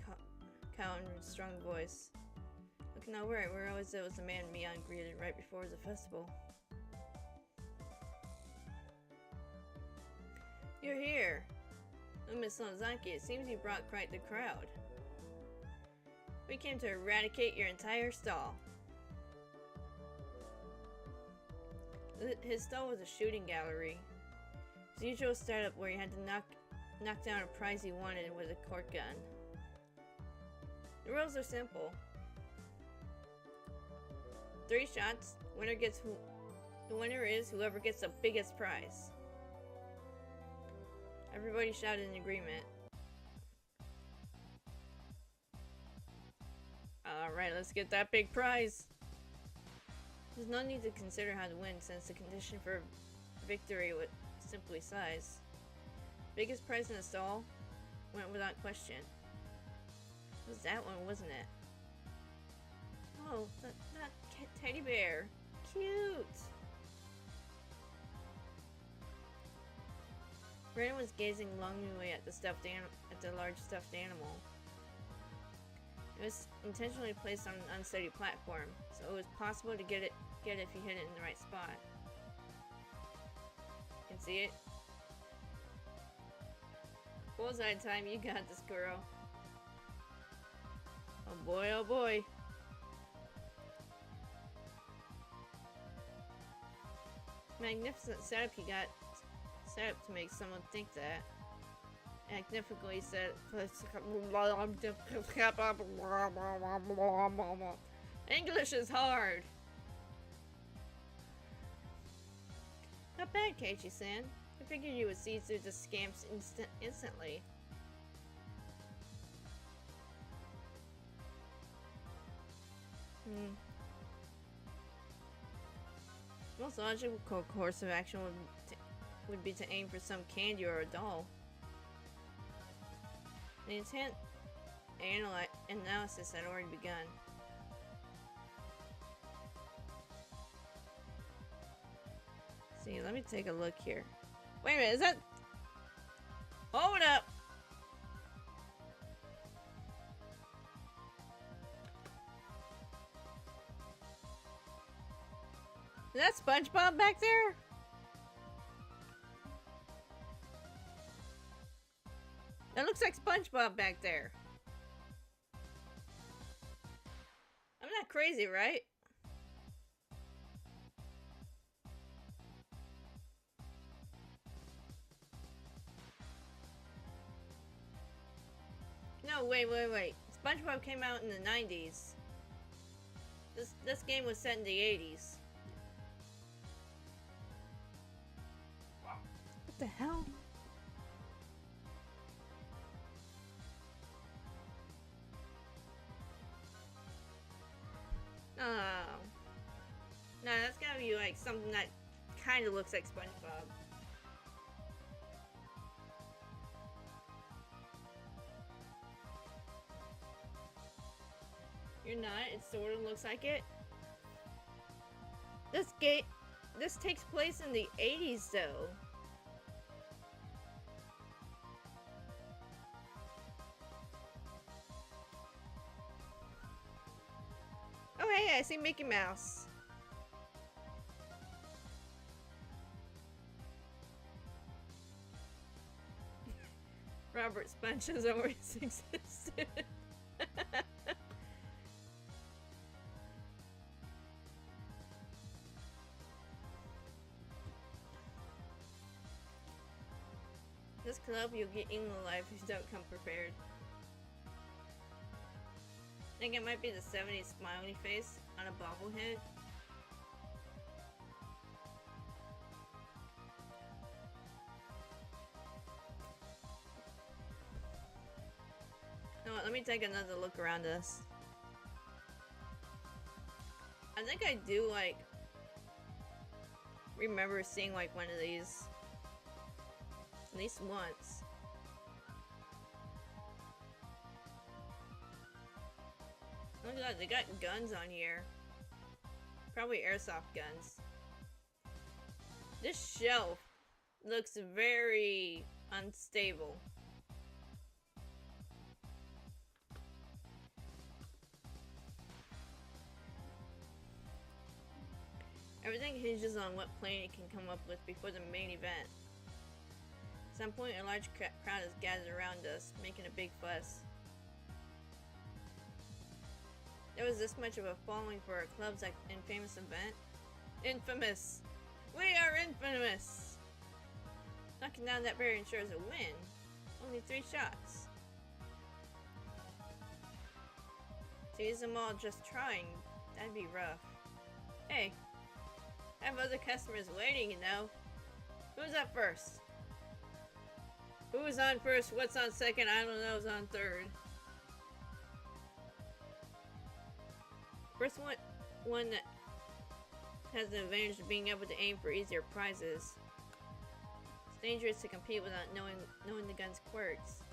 call in a strong voice. Looking over it, where always there was the man Mion greeted right before the festival. You're here! Oh, Miss Lonzaki, it seems you brought quite the crowd. We came to eradicate your entire stall. His stall was a shooting gallery. His usual startup where you had to knock down a prize you wanted with a court gun. The rules are simple. 3 shots, the winner is whoever gets the biggest prize. Everybody shouted in agreement. Alright, let's get that big prize. There's no need to consider how to win since the condition for victory was simply size. Biggest prize in the stall went without question. It was that one, wasn't it? Oh, that teddy bear. Cute! Brandon was gazing longingly at the large stuffed animal. It was intentionally placed on an unsteady platform, so it was possible to get it if you hit it in the right spot. You can see it? Bullseye time, you got this, Kuro. Oh boy, oh boy. Magnificent setup you got set up to make someone think that. Magnificently said. English is hard. Not bad, Keiichi-san. I figured you would see through the scamps instantly. Most logical course of action would be to aim for some candy or a doll. The intent analysis had already begun. See, let me take a look here. Wait a minute, is that... Hold up! Is that SpongeBob back there? That looks like SpongeBob back there. I'm not crazy, right? No, wait. SpongeBob came out in the 90s. This game was set in the 80s. What the hell? Oh. No, that's gotta be like something that kind of looks like SpongeBob. You're not? It sort of looks like it. This takes place in the 80s though. Oh hey, I see Mickey Mouse. Robert Sponge has always existed. This club, you'll get eaten alive if you don't come prepared. I think it might be the 70s smiley face on a bobblehead. You know what, let me take another look around us. I think I do like remember seeing like one of these at least once. Look at that, they got guns on here. Probably airsoft guns. This shelf looks very unstable. Everything hinges on what plan it can come up with before the main event. At some point, a large crowd is gathered around us, making a big fuss. There was this much of a following for our club's infamous event. Infamous! We are infamous! Knocking down that barrier ensures a win. Only 3 shots. To use them all just trying, that'd be rough. Hey, I have other customers waiting, you know. Who's up first? Who's on first? What's on second? I don't know who's on third. First one that has the advantage of being able to aim for easier prizes. It's dangerous to compete without knowing the gun's quirks.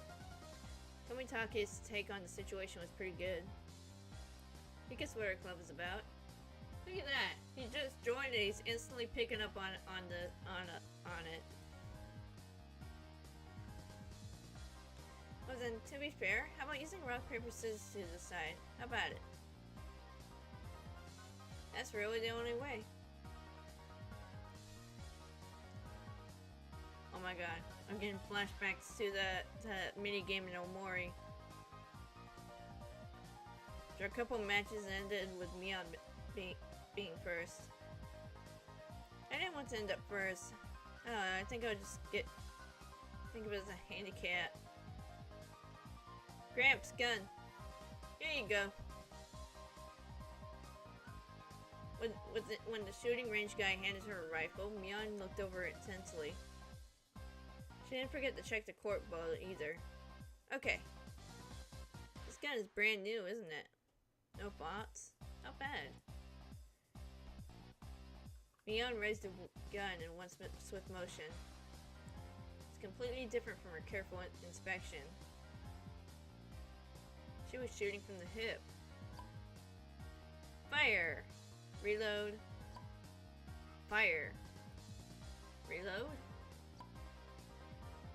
Tomitake's take on the situation was pretty good. He gets what our club is about. Look at that! He just joined it. He's instantly picking up on it. Well then, to be fair, how about using rock paper scissors to decide? How about it? That's really the only way. Oh my god, I'm getting flashbacks to the mini game in Omori. After a couple matches ended with Mion being first. I didn't want to end up first. I think I would just think of it as a handicap. Gramps, gun. Here you go. When the shooting range guy handed her a rifle, Mion looked over it intensely. She didn't forget to check the cork bullet either. Okay. This gun is brand new, isn't it? No bots? Not bad. Mion raised the gun in one swift motion. It's completely different from her careful inspection. She was shooting from the hip. Fire! Reload. Fire. Reload.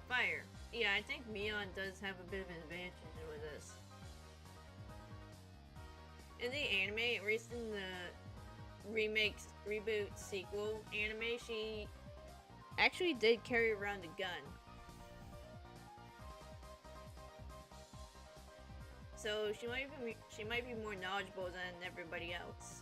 Fire. Yeah, I think Mion does have a bit of an advantage with this. In the anime, at least in the reboot, sequel anime, she actually did carry around a gun. So she might be more knowledgeable than everybody else.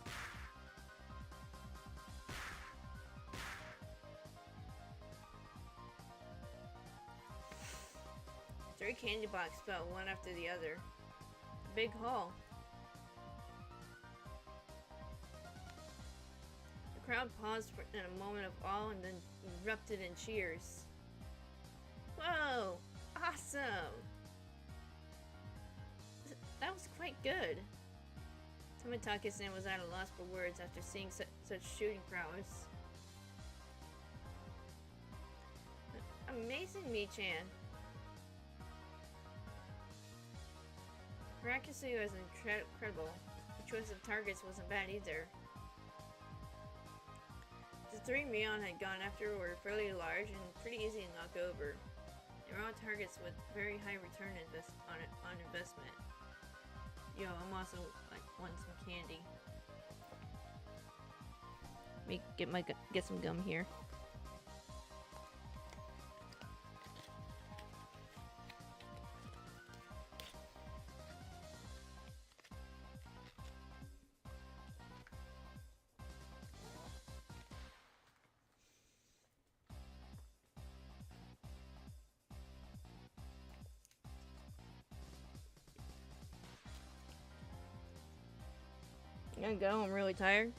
3 candy boxes fell one after the other. Big haul. The crowd paused in a moment of awe and then erupted in cheers. Whoa! Awesome! That was quite good. Tomitake-san was at a loss for words after seeing such shooting prowess. Amazing, Mi-chan. Her accuracy was incredible. The choice of targets wasn't bad either. The 3 Mion had gone after were fairly large and pretty easy to knock over. They were all targets with very high return on investment. Yo, I'm also like wanting some candy. Let me get some gum here. You gonna go? I'm really tired.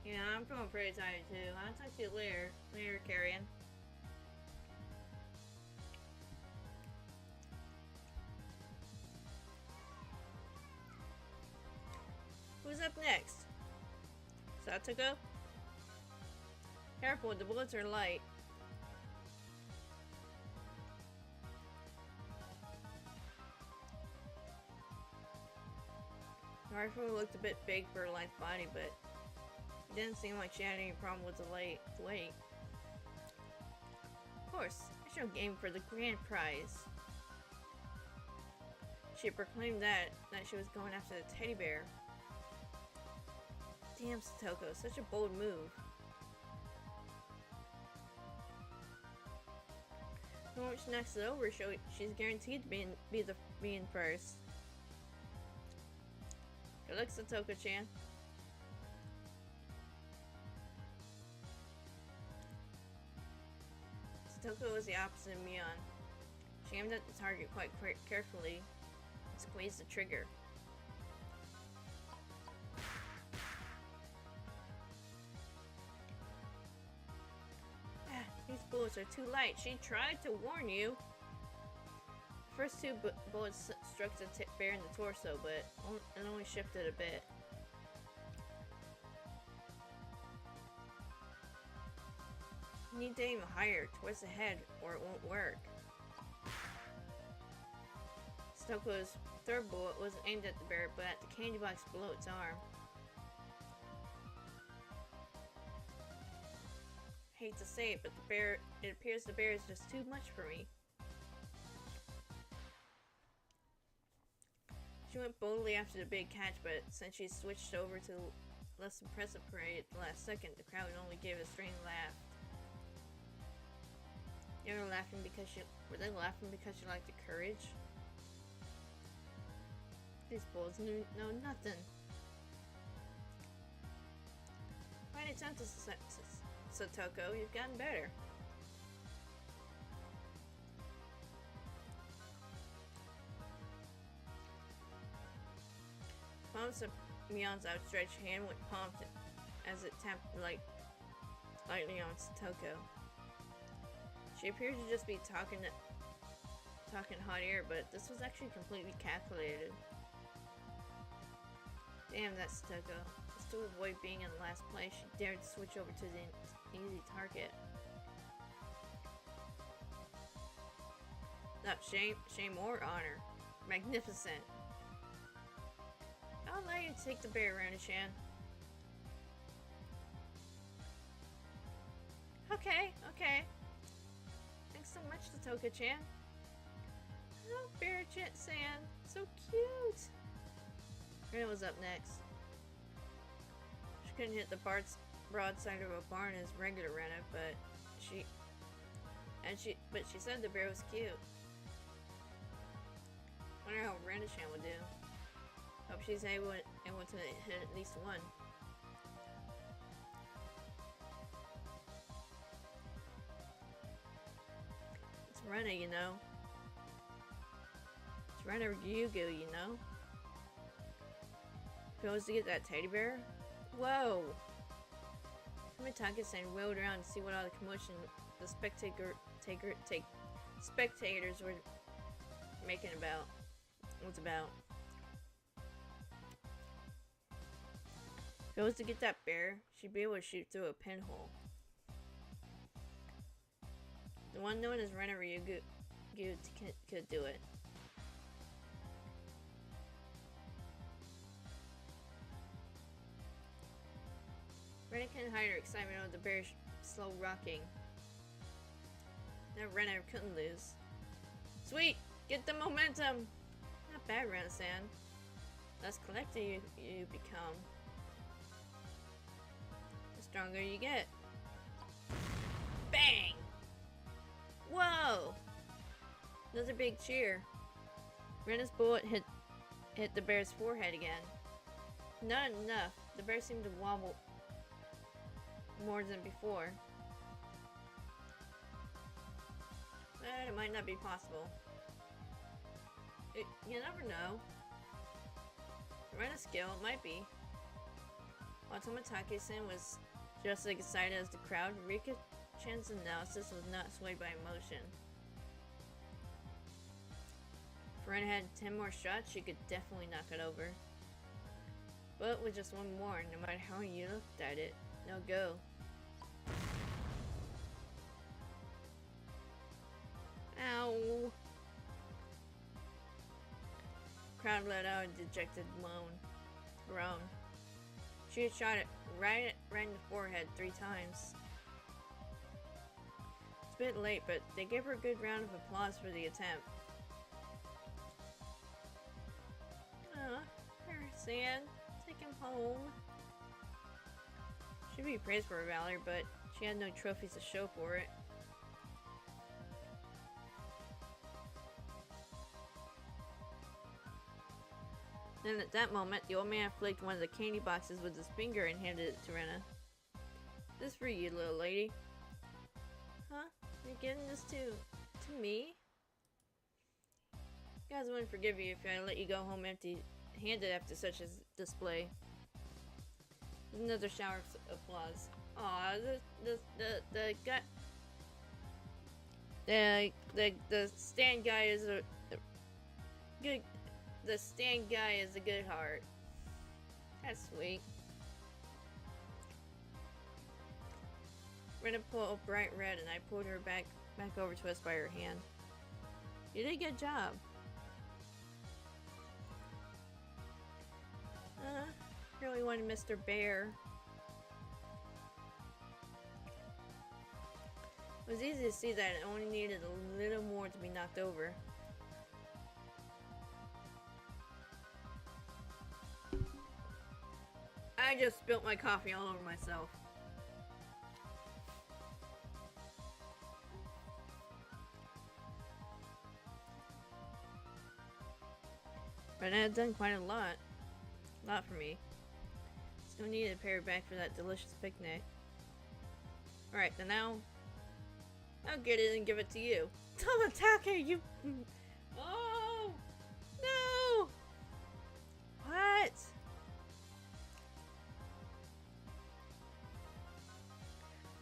Yeah, I'm feeling pretty tired too. I'll talk to you later. Later, Carrion. Who's up next? Satoko? Careful, the bullets are light. The rifle looked a bit big for her lithe body, but it didn't seem like she had any problem with the weight. Of course, I should aim for the grand prize. She proclaimed that she was going after the teddy bear. Damn, Satoko, such a bold move. Once she knocks it over, she's guaranteed to be in first. Good luck, Satoko-chan. Satoko was the opposite of Mion. She aimed at the target quite carefully and squeezed the trigger. These bullets are too light. She tried to warn you. The first two bullets struck the bear in the torso, but it only shifted a bit. You need to aim higher, towards the head, or it won't work. Stoko's third bullet wasn't aimed at the bear, but at the candy box below its arm. I hate to say it, but it appears the bear is just too much for me. She went boldly after the big catch, but since she switched over to the less impressive parade at the last second, the crowd only gave a strained laugh. Were they laughing because she liked the courage? These bulls know nothing. Fine attempt, Satoko. You've gotten better. Palms of Mion's outstretched hand went pumped as it tapped lightly on Satoko. She appeared to just be talking hot air, but this was actually completely calculated. Damn, that Satoko. Just to avoid being in last place, she dared to switch over to the easy target. Not shame or honor. Magnificent. I'll allow you to take the bear, Rana-chan. Okay. Thanks so much, Satoko-chan. Oh, Bear-san, so cute. Rena was up next. She couldn't hit the broadside of a barn as regular Rena, but she said the bear was cute. Wonder how Rena-chan would do. Hope she's able to hit at least one. It's Rena, you know. It's Rena Ryugu, you know. Goes to get that teddy bear? Whoa! Kamitake-san wheeled around to see what all the commotion the spectators were making about. What's about? If it was to get that bear, she'd be able to shoot through a pinhole. The one known as Rena Ryugu could do it. Rena couldn't hide her excitement over the bear's slow rocking. Now Rena couldn't lose. Sweet! Get the momentum! Not bad, Rena-san. Less collected you become, the stronger you get. Bang! Whoa! Another big cheer. Rena's bullet hit the bear's forehead again. Not enough. The bear seemed to wobble more than before. But it might not be possible. You never know. Rena's skill, it might be. While Tomitake-san was just as excited as the crowd, Rika-chan's analysis was not swayed by emotion. If Rena had 10 more shots, she could definitely knock it over. But with just one more, no matter how you looked at it, no go. Ow. Crowd let out a dejected groan. She had shot it right in the forehead 3 times. It's a bit late, but they gave her a good round of applause for the attempt. Here, San. Take him home. She'd be praised for her valor, but she had no trophies to show for it. Then at that moment, the old man flicked one of the candy boxes with his finger and handed it to Rena. This for you, little lady. Huh? You're giving this to me? Guys wouldn't forgive you if I let you go home empty-handed after such a display. Another shower of applause. Aw, the guy... The stand guy is a good... The stand guy is a good heart. That's sweet. Rena pulled bright red and I pulled her back over to us by her hand. You did a good job. Really wanted Mr. Bear. It was easy to see that it only needed a little more to be knocked over. I just spilt my coffee all over myself. But I had done quite a lot. Not for me. Still needed to pay her back for that delicious picnic. Alright, then now I'll get it and give it to you. Tomatake, you... Oh! No! What?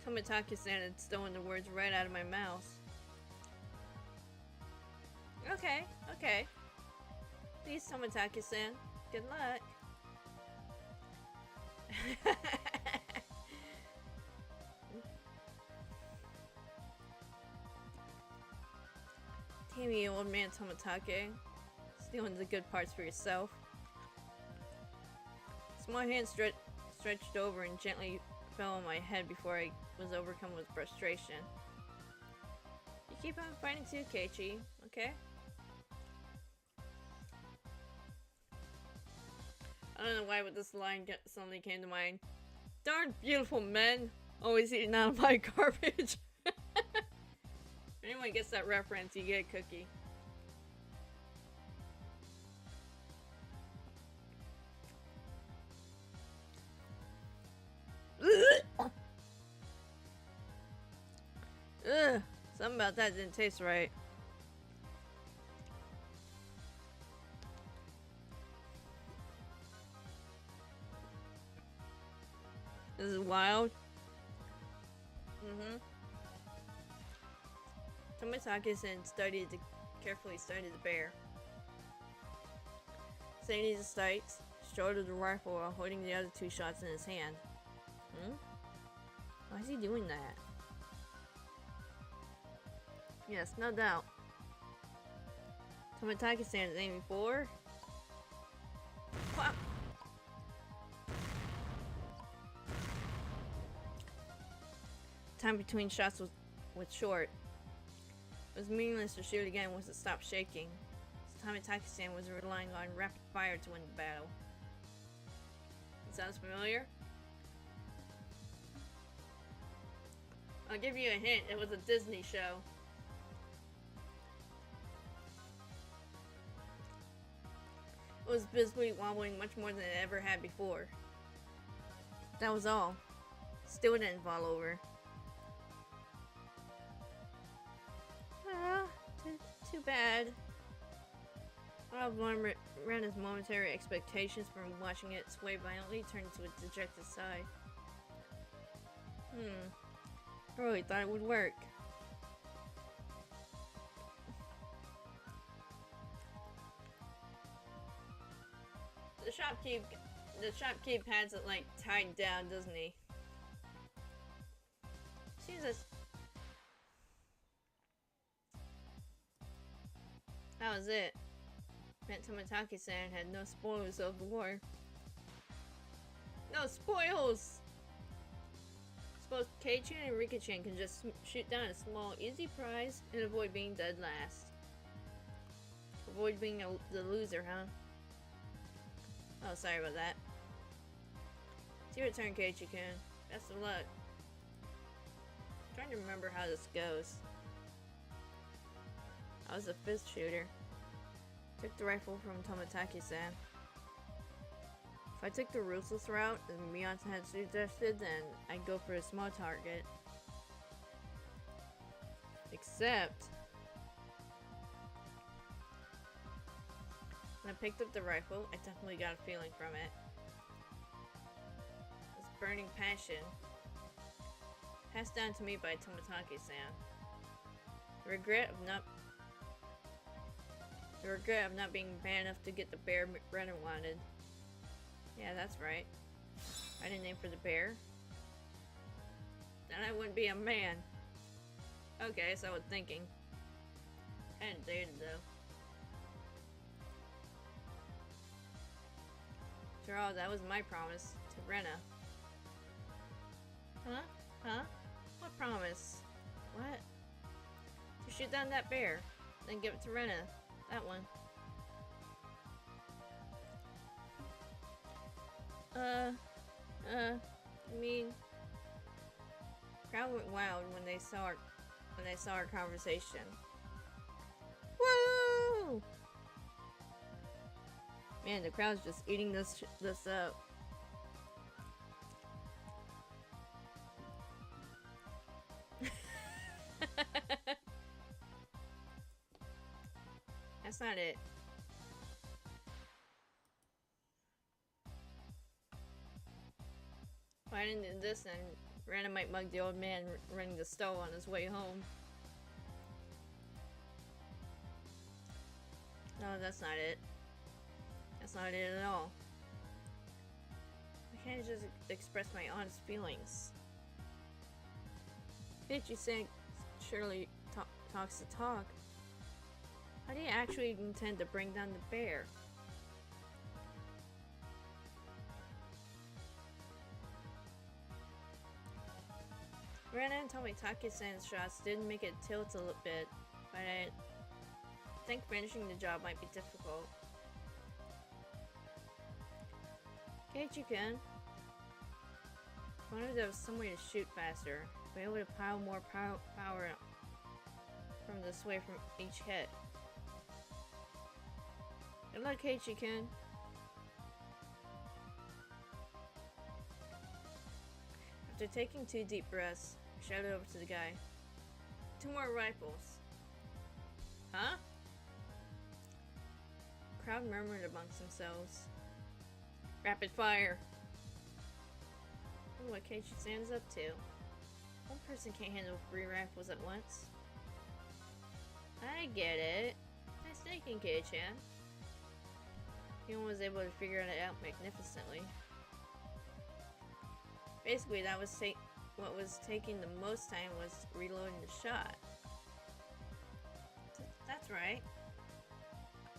Tomatake-san had stolen the words right out of my mouth. Okay, okay. Please, Tomatake-san. Good luck. Damn you, old man Tomatake. Stealing the good parts for yourself. Small hand stretched over and gently fell on my head before I was overcome with frustration. You keep on fighting too, Keiichi, okay? I don't know why, but this line suddenly came to mind. Darn beautiful men, always eating out of my garbage. If anyone gets that reference, you get a cookie. Ugh, something about that didn't taste right. This is wild. Tomatake-san carefully studied the bear. Saying his sights, shouldered the rifle while holding the other 2 shots in his hand. Why is he doing that? Yes, no doubt. Tomatake-san is aiming for... Wow. Time between shots was short. It was meaningless to shoot again once it stopped shaking. So Tomatake-san was relying on rapid fire to win the battle. It sounds familiar? I'll give you a hint, it was a Disney show. It was visibly wobbling much more than it ever had before. That was all. Still didn't fall over. Too bad. One of Rena's momentary expectations from watching it sway violently turned into a dejected sigh. I really thought it would work. The shopkeep has it like tied down, doesn't he? Jesus. That was it. Meant Tomitaki-san had no spoils of the war. No spoils! Suppose Kei-chan and Rika-chan can just shoot down a small, easy prize and avoid being dead last. Avoid being the loser, huh? Oh, sorry about that. It's your turn, Keiichi-kun. Best of luck. I'm trying to remember how this goes. I was a 5th shooter. Took the rifle from Tomitaki-san. If I took the ruthless route, as Mion had suggested, then I'd go for a small target. Except... when I picked up the rifle, I definitely got a feeling from it. This burning passion. Passed down to me by Tomitaki-san. The regret of not being man enough to get the bear Brennan wanted. Yeah, that's right. I didn't aim for the bear. Then I wouldn't be a man. Okay, so I was thinking. I hadn't dated though. After all, that was my promise to Rena. Huh? Huh? What promise? What? To shoot down that bear, then give it to Rena. That one. I mean, crowd went wild when they saw our conversation. Woo! Man, the crowd's just eating this up. That's not it. If I didn't do this, then Rena might mug the old man running the stove on his way home. No, that's not it. That's not it at all. I can't just express my honest feelings. Keiichi-san surely talks the talk. How do you actually intend to bring down the bear? Rena and Tomitaki-san's shots did make it tilt a little bit, but I think finishing the job might be difficult. Keiichi-kun, I wonder if there was some way to shoot faster, be able to pile more power from the sway from each hit. Good luck, Keiichi-kun. After taking 2 deep breaths, I shouted over to the guy. 2 more rifles. Huh? The crowd murmured amongst themselves. Rapid fire. I wonder what Keiichi-san's up to. One person can't handle 3 rifles at once. I get it. Nice thinking, Kei-chan. He was able to figure it out magnificently. Basically, that was what was taking the most time was reloading the shot. That's right.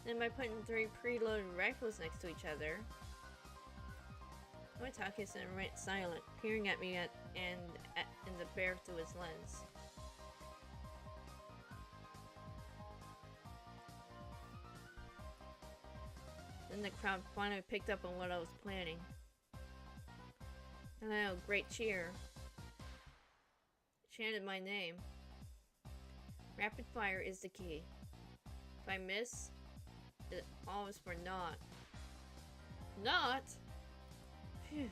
Then by putting 3 preloaded rifles next to each other, Tomitaki-san went silent, peering at me in the bear through his lens. Then the crowd finally picked up on what I was planning. And a great cheer. Chanted my name. Rapid fire is the key. If I miss, it all is for naught. Naught? Phew.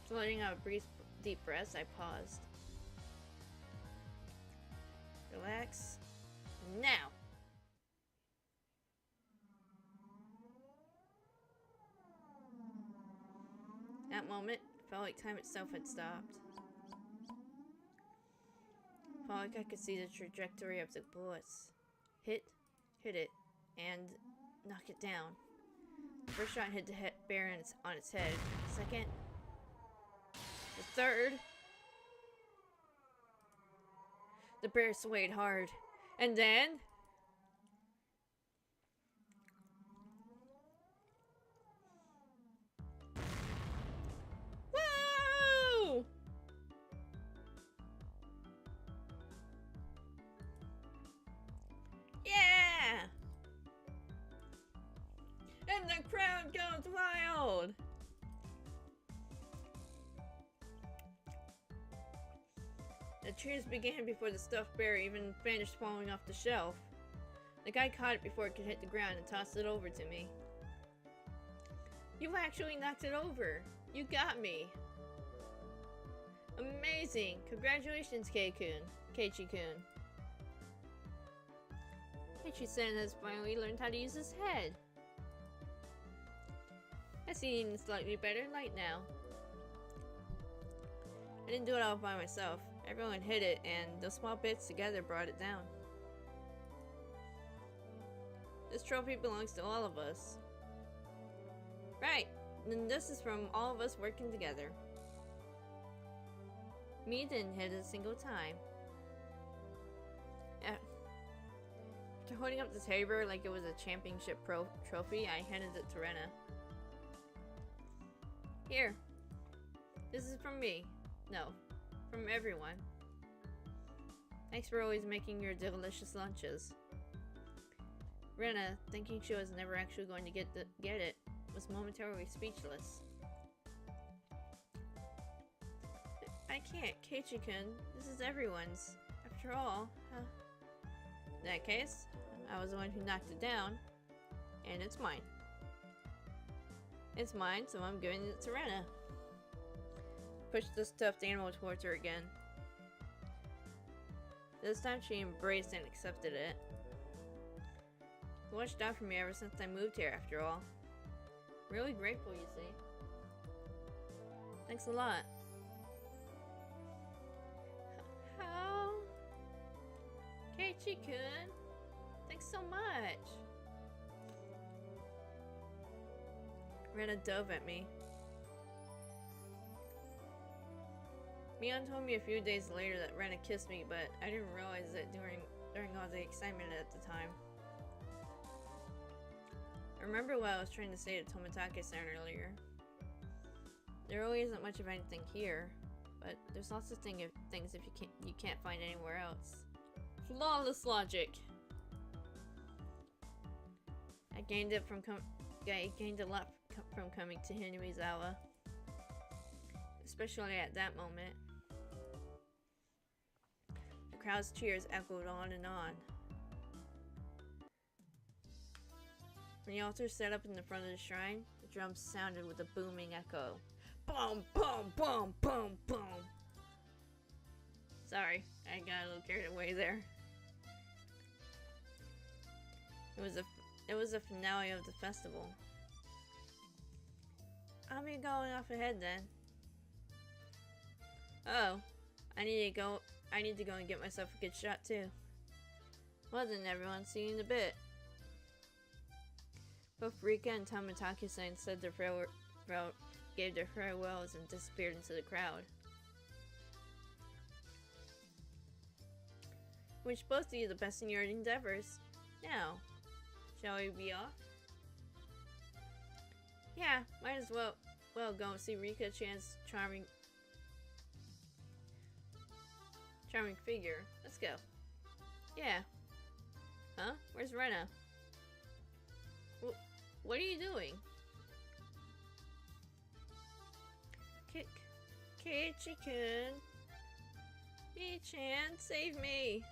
After letting out a brief, deep breath, I paused. Relax. Now! That moment, it felt like time itself had stopped. It felt like I could see the trajectory of the bullets. Hit it, and knock it down. The first shot hit the bear on its head. The second, the third. The bear swayed hard, and then The cheers began before the stuffed bear even finished falling off the shelf. The guy caught it before it could hit the ground and tossed it over to me. You actually knocked it over! You got me! Amazing! Congratulations, Keiichi-kun. Keiichi-san has finally learned how to use his head. I see in slightly better light now. I didn't do it all by myself. Everyone hit it, and those small bits together brought it down. This trophy belongs to all of us. Right, and this is from all of us working together. Me didn't hit it a single time. After holding up the saber like it was a championship trophy, I handed it to Rena. Here. This is from me. No, from everyone. Thanks for always making your delicious lunches. Rena, thinking she was never actually going to get it, was momentarily speechless. I can't, Keiichi-kun. This is everyone's. After all, in that case, I was the one who knocked it down, and it's mine. It's mine, so I'm giving it to Rena. Pushed the stuffed animal towards her again. This time she embraced and accepted it. You watched out for me ever since I moved here, after all. Really grateful, you see. Thanks a lot. How? Keiichi-kun, thanks so much. Rena dove at me. Mion told me a few days later that Rena kissed me, but I didn't realize it during all the excitement at the time. I remember what I was trying to say to Tomitake-san earlier. There really isn't much of anything here, but there's lots of things if you can't find anywhere else. Flawless logic. I gained a lot from coming to Hinamizawa, especially at that moment. The crowd's cheers echoed on and on. When the altar set up in the front of the shrine, the drums sounded with a booming echo. Boom, boom, boom, boom, boom. Sorry, I got a little carried away there. It was a finale of the festival. I'll be going off ahead then. Oh, I need to go and get myself a good shot too. Well then, everyone, see you in a bit. Both Rika and Tomitake-san said gave their farewells and disappeared into the crowd. Wish both of you the best in your endeavors. Now, shall we be off? Yeah, might as well go and see Rika-chan's charming figure. Let's go. Yeah. Huh? Where's Rena? What are you doing? Keiichi-kun. Mii-chan, save me!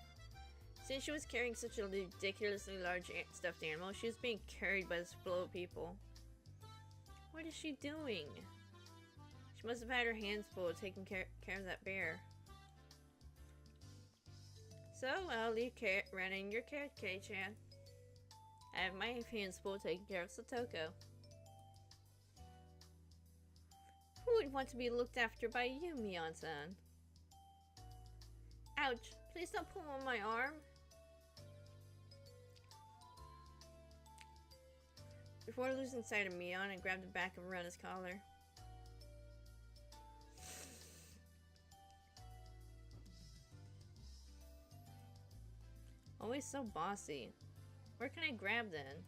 Since she was carrying such a ridiculously large stuffed animal, she was being carried by this flow of people. What is she doing? She must have had her hands full of taking care of that bear. So, I'll leave Rena in your care, Kei-chan. I have my hands full taking care of Satoko. Who would want to be looked after by you, Mion-san? Ouch! Please don't pull on my arm! Before losing sight of Mion, I grabbed the back of Rena's collar. Always so bossy. Where can I grab then?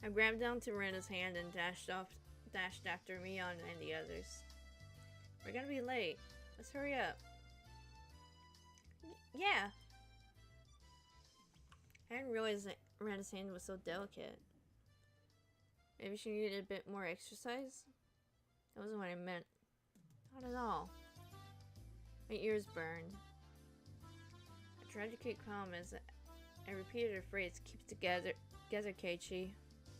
I grabbed down to Rena's hand and dashed after Mion and the others. We're gonna be late. Let's hurry up. Yeah. I didn't realize that Rena's hand was so delicate. Maybe she needed a bit more exercise? That wasn't what I meant. Not at all. My ears burned. I tried to keep calm as I repeated her phrase, "Keep it together, Keiichi,"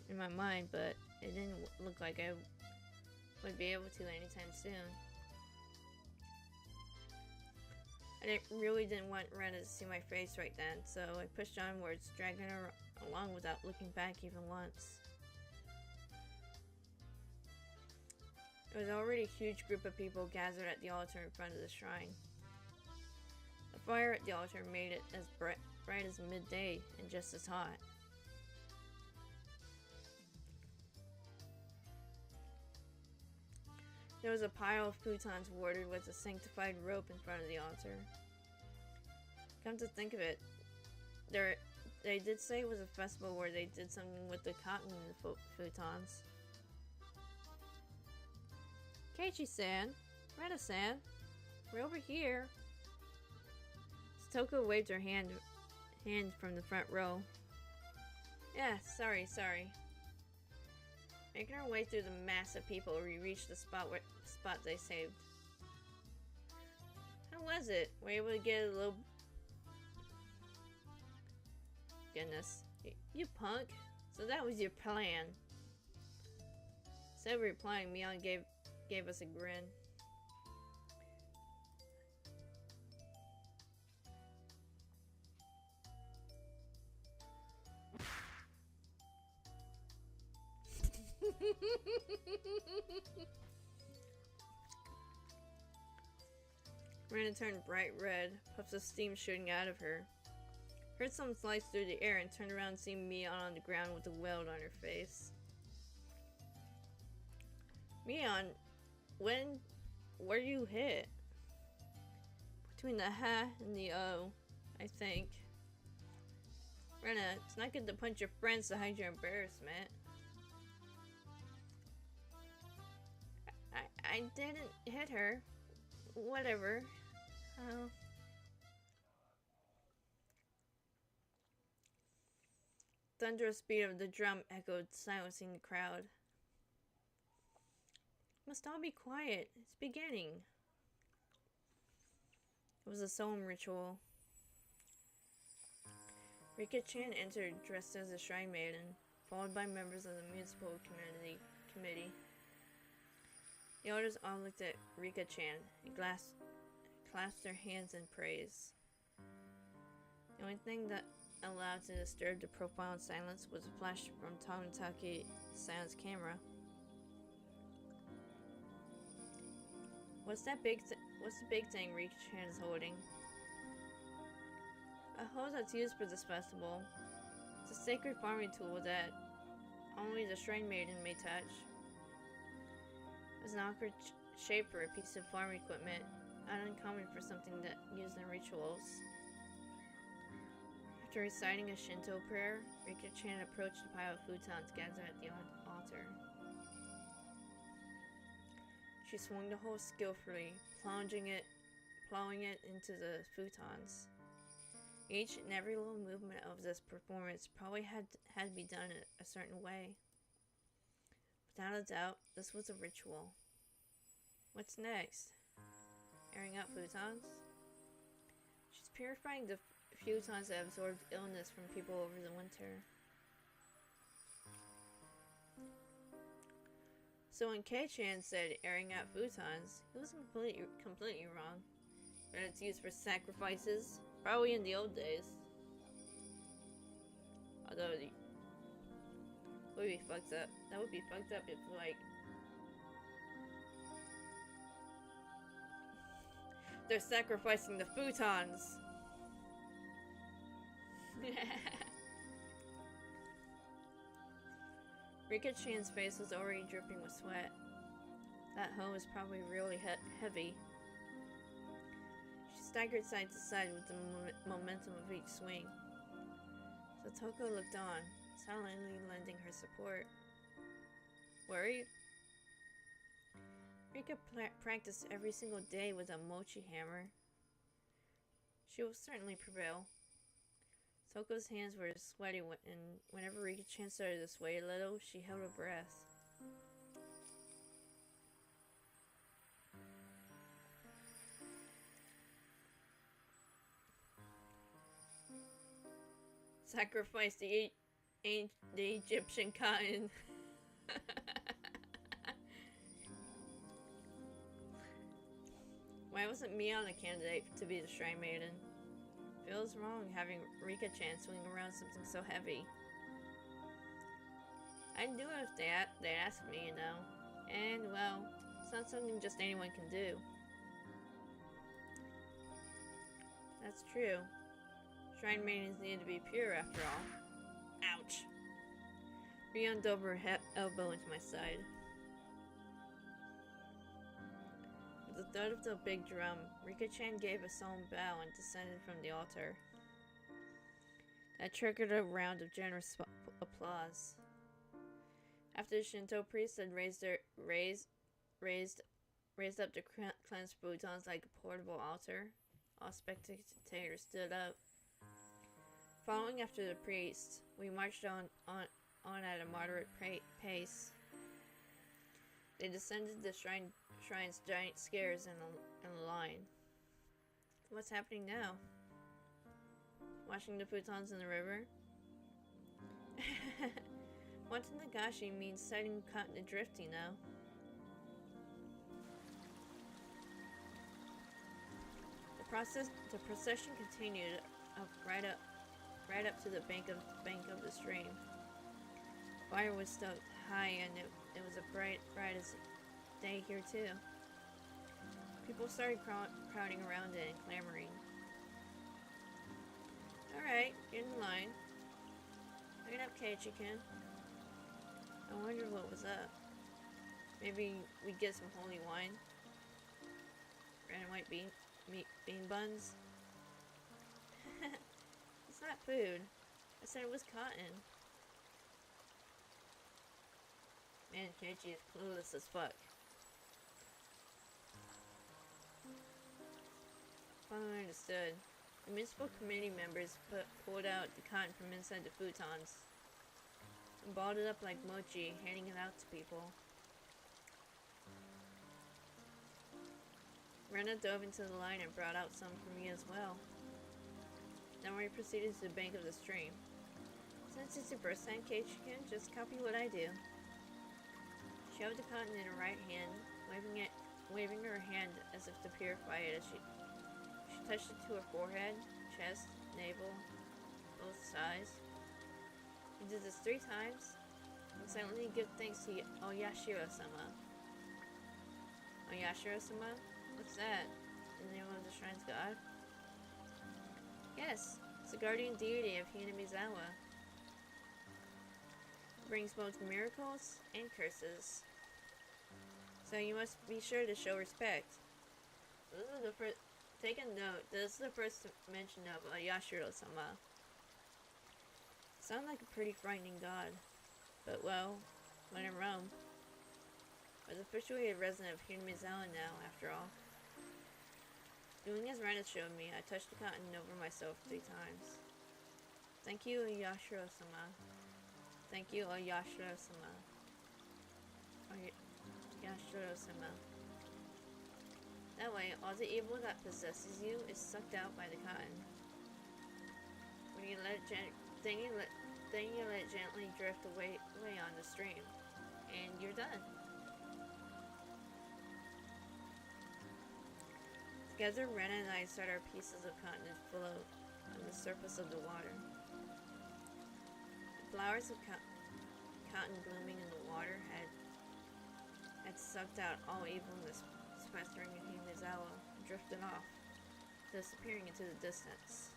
in my mind, but it didn't look like I would be able to anytime soon. I really didn't want Rena to see my face right then, so I pushed onwards, dragging her along without looking back even once. There was already a huge group of people gathered at the altar in front of the shrine. The fire at the altar made it as bright as midday and just as hot. There was a pile of futons watered with a sanctified rope in front of the altar. Come to think of it, they did say it was a festival where they did something with the cotton in the futons. Keiichi-san, Rena-san, we're over here. Satoko waved her hand from the front row. Yeah, sorry. Making our way through the mass of people, we reached the spot they saved. How was it? Were you able to get a little... Goodness. You punk. So that was your plan. Instead of replying, Mion gave us a grin. Rena turned bright red, puffs of steam shooting out of her. Heard something slice through the air and turned around seeing Mion on the ground with a welt on her face. Mion, where you hit? Between the ha and the o, I think. Rena, it's not good to punch your friends to hide your embarrassment. I didn't hit her. Whatever. Oh. Thunderous beat of the drum echoed, silencing the crowd. Must all be quiet. It's beginning. It was a solemn ritual. Rika-chan entered dressed as a shrine maiden, followed by members of the municipal committee. The elders all looked at Rika-chan and clasped their hands in praise. The only thing that allowed to disturb the profound silence was a flash from Tomitake-san's camera. What's the big thing Rika-chan is holding? A hoe that's used for this festival. It's a sacred farming tool that only the shrine maiden may touch. It's an awkward shape for a piece of farm equipment, not uncommon for something that used in rituals. After reciting a Shinto prayer, Rika-chan approached a pile of futons gathered at the altar. She swung the hoe skillfully, plowing it into the futons. Each and every little movement of this performance probably had to be done a certain way. Without a doubt, this was a ritual. What's next? Airing out futons? She's purifying the futons that absorbed illness from people over the winter. So when Kei-chan said airing out futons, he wasn't completely wrong. But it's used for sacrifices, probably in the old days. Although would be fucked up. That would be fucked up if, like, they're sacrificing the futons. Rika-chan's face was already dripping with sweat. That hoe was probably really heavy. She staggered side to side with the momentum of each swing. Satoko looked on, silently lending her support. Worried? Rika practiced every single day with a mochi hammer. She will certainly prevail. Toko's hands were sweaty, and whenever Rika-chan started to sway a little, she held her breath. Sacrifice the Egyptian cotton. Why wasn't Mion a candidate to be the Shrine Maiden? Feels wrong having Rika-chan swing around something so heavy. I'd do it if they'd ask me, you know. And, well, it's not something just anyone can do. That's true. Shrine Maidens need to be pure after all. Ouch. Rion dove her elbow into my side. With the thud of the big drum, Rika-chan gave a solemn bow and descended from the altar. That triggered a round of generous applause. After the Shinto priest had raised up to cleanse futons like a portable altar, all spectators stood up. Following after the priest, we marched on at a moderate pace. They descended the shrine's giant stairs in a line. What's happening now? Washing the futons in the river? Watanagashi means setting cotton adrift, you know. The procession continued right up to the bank of the stream. Fire was stoked high, and it was a bright as day here too. People started crowding around it and clamoring. Alright, get in line. Look it up, Keiichi-kun. I wondered what was up. Maybe we'd get some holy wine? Red and white bean buns? It's not food. I said it was cotton. Man, Keiichi is clueless as fuck. Finally understood. The municipal committee members pulled out the cotton from inside the futons and balled it up like mochi, handing it out to people. Rena dove into the line and brought out some for me as well. Then we proceeded to the bank of the stream. Since it's your first time, Keiichi-kun, just copy what I do. She held the cotton in her right hand, waving her hand as if to purify it as she touched it to her forehead, chest, navel, both sides. You did this 3 times, and silently give thanks to Oyashiro-sama. Oyashiro-sama? What's that? The name of the shrine's god? Yes, it's the guardian deity of Hinamizawa. It brings both miracles and curses. So you must be sure to show respect. Take a note, this is the first mention of Yashiro-sama. Sounds like a pretty frightening god. But well, when in Rome. I was officially a resident of Hinamizawa now, after all. Doing as Rena showed me, I touched the cotton over myself 3 times. Thank you, Yashiro-sama. Thank you, Yashiro-sama. Yashiro-sama. That way, all the evil that possesses you is sucked out by the cotton. When you let it then you let it gently drift away on the stream, and you're done. Together, Rena and I set our pieces of cotton to float on the surface of the water. The flowers of cotton blooming in the water had sucked out all evilness festering in Hinamizawa and drifted off, disappearing into the distance.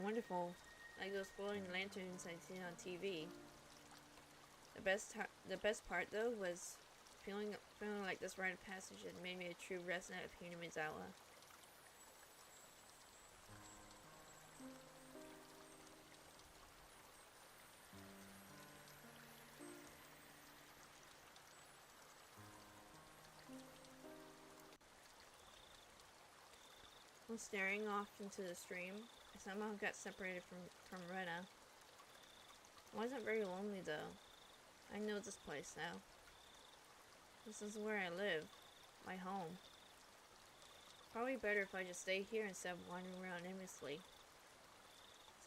Wonderful, like those floating lanterns I'd seen on TV. The best part though was feeling like this rite of passage had made me a true resident of Hinamizawa. While staring off into the stream, I somehow got separated from Rena. I wasn't very lonely though. I know this place now. This is where I live. My home. Probably better if I just stay here instead of wandering around aimlessly.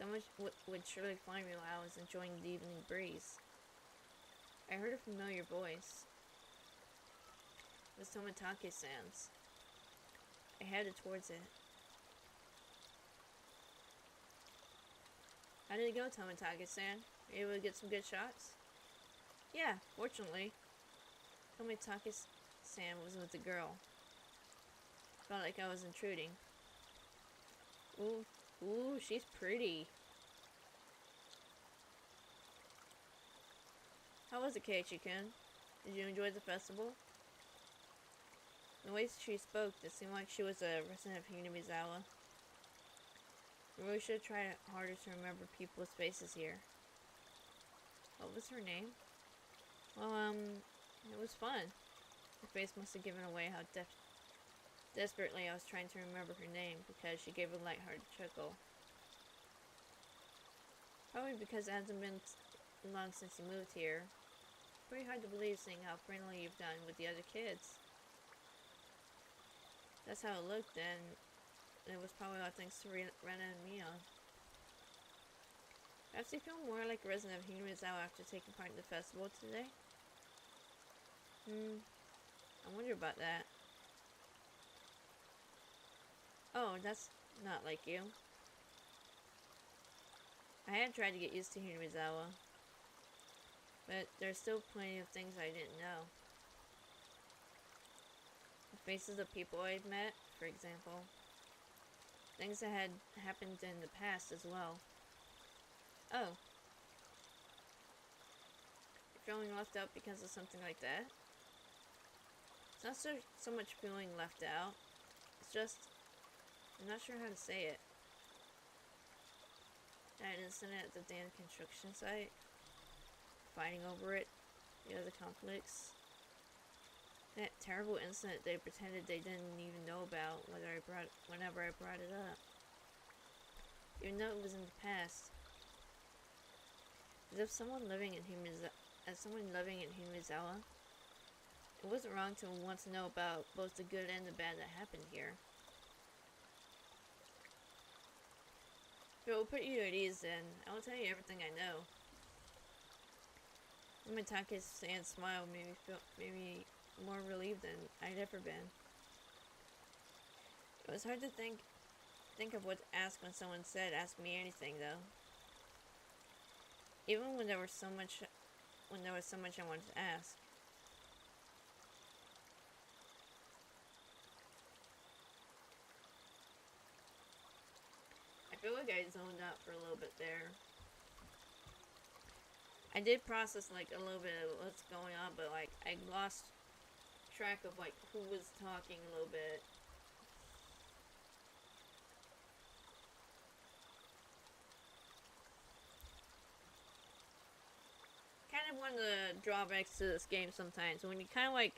Someone would surely find me while I was enjoying the evening breeze. I heard a familiar voice. It was Tomitake-san's. I headed towards it. How did it go, Tomitake-san? Were you able to get some good shots? Yeah, fortunately. Tomitake-san was with the girl. Felt like I was intruding. Ooh, she's pretty. How was it, Keiichi-kun? Did you enjoy the festival? The way she spoke, it seemed like she was a resident of Hinamizawa. I really should try harder to remember people's faces here. What was her name? Well, it was fun. Her face must have given away how desperately I was trying to remember her name, because she gave a light-hearted chuckle. Probably because it hasn't been long since you moved here. Pretty hard to believe seeing how friendly you've done with the other kids. That's how it looked then. It was probably all thanks to Rena and Mia. Perhaps you feel more like a resident of Hinamizawa after taking part in the festival today? I wonder about that. Oh, that's not like you. I had tried to get used to Hinamizawa, but there's still plenty of things I didn't know. The faces of people I've met, for example. Things that had happened in the past as well. Oh. You're feeling left out because of something like that? It's not so much feeling left out. It's just, I'm not sure how to say it. That incident at the damn construction site. Fighting over it. The other conflicts. That terrible incident they pretended they didn't even know about whenever I brought it up. Even though it was in the past. As someone living in Hinamizawa, it wasn't wrong to want to know about both the good and the bad that happened here. If it will put you at ease, then I will tell you everything I know. Tomitake-san's smile made me more relieved than I'd ever been. It was hard to think of what to ask when someone said, "Ask me anything," though. Even when there was so much I wanted to ask. I feel like I zoned out for a little bit there. I did process like a little bit of what's going on, but like I lost track of like who was talking a little bit. Kind of one of the drawbacks to this game sometimes, when you kind of like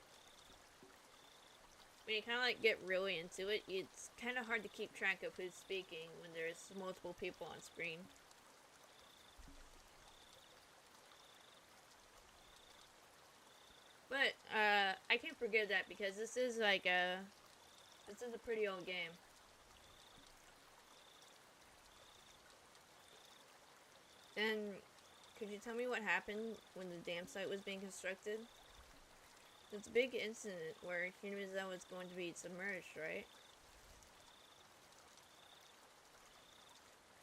get really into it, it's kind of hard to keep track of who's speaking when there's multiple people on screen. But I can't forgive that because this is a pretty old game. And could you tell me what happened when the dam site was being constructed? It's a big incident where Hinamizawa was going to be submerged, right?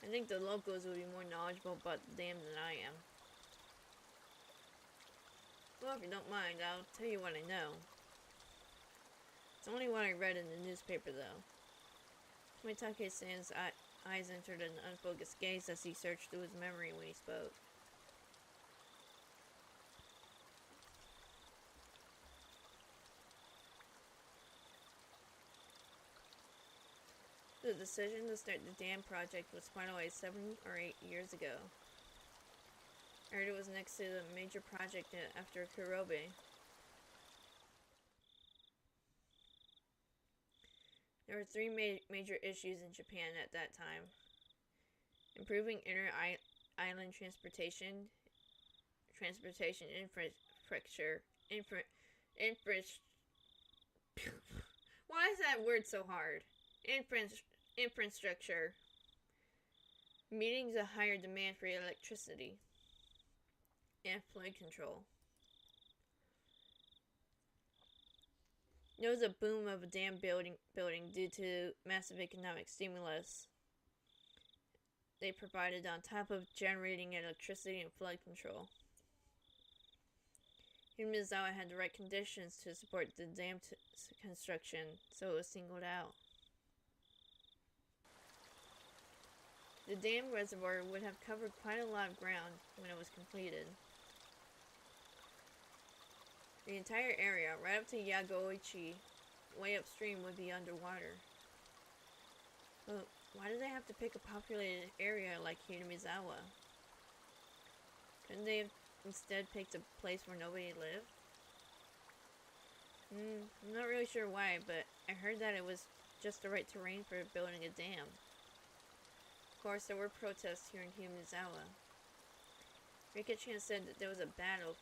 I think the locals would be more knowledgeable about the dam than I am. Well, if you don't mind, I'll tell you what I know. It's only what I read in the newspaper, though. Tomitake-san's eyes entered an unfocused gaze as he searched through his memory when he spoke. The decision to start the dam project was finalized 7 or 8 years ago. I heard it was next to the major project after Kurobe. There were three major issues in Japan at that time: improving island transportation infrastructure, why is that word so hard? Infrastructure, meeting the higher demand for electricity, and flood control. There was a boom of a dam building due to massive economic stimulus they provided on top of generating electricity and flood control. Higurashi had the right conditions to support the dam construction, so it was singled out. The dam reservoir would have covered quite a lot of ground when it was completed. The entire area, right up to Yagoichi, way upstream, would be underwater. But why did they have to pick a populated area like Higurashi? Couldn't they have instead picked a place where nobody lived? I'm not really sure why, but I heard that it was just the right terrain for building a dam. Of course, there were protests here in Higurashi. Rika-chan said that there was a battle.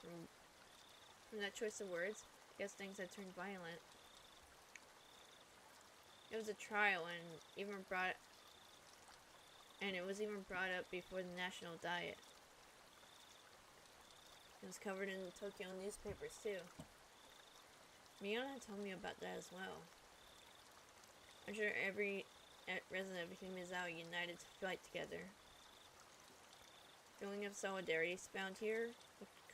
From that choice of words, I guess things had turned violent. It was a trial, and it was even brought up before the national diet. It was covered in the Tokyo newspapers too. Mion had told me about that as well. I'm sure every resident of Higurashi united to fight together. Feeling of solidarity found here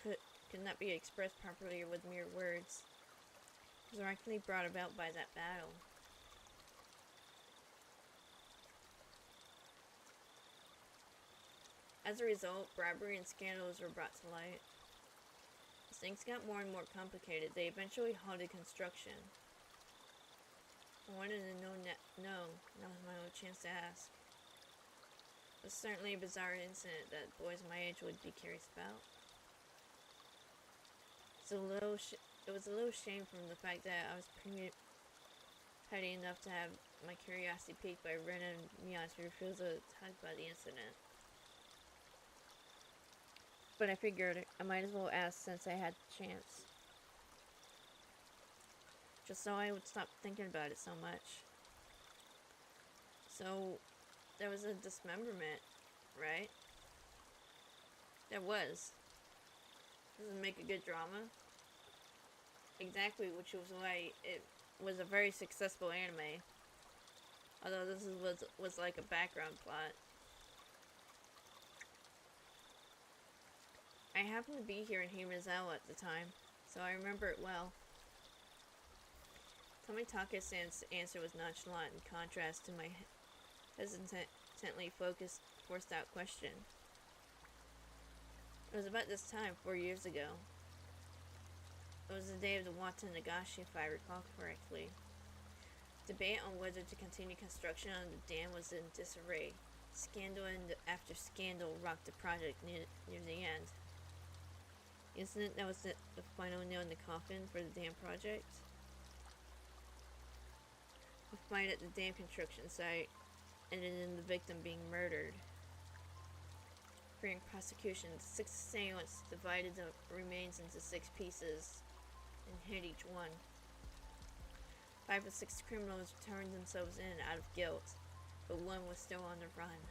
could not be expressed properly with mere words. It was directly brought about by that battle. As a result, bribery and scandals were brought to light. As things got more and more complicated, they eventually halted construction. I wanted to know now was my only chance to ask. It was certainly a bizarre incident that boys my age would be curious about. It was a little shame from the fact that I was petty enough to have my curiosity piqued by Ren and Mion's refusal to talk about the incident. But I figured I might as well ask since I had the chance. Just so I would stop thinking about it so much. So, there was a dismemberment, right? There was. Doesn't make a good drama. Exactly, which was why it was a very successful anime. Although this was like a background plot. I happened to be here in Higurashi at the time, so I remember it well. Tomitaka-san's answer was nonchalant in contrast to my hesitantly forced out question. It was about this time, 4 years ago. It was the day of the Watanagashi, if I recall correctly. Debate on whether to continue construction on the dam was in disarray. Scandal after scandal rocked the project near the end. The incident that was the final nail in the coffin for the dam project. A fight at the dam construction site ended in the victim being murdered. During prosecution, 6 assailants divided the remains into 6 pieces and hit each one. 5 of 6 criminals turned themselves in out of guilt, but 1 was still on the run.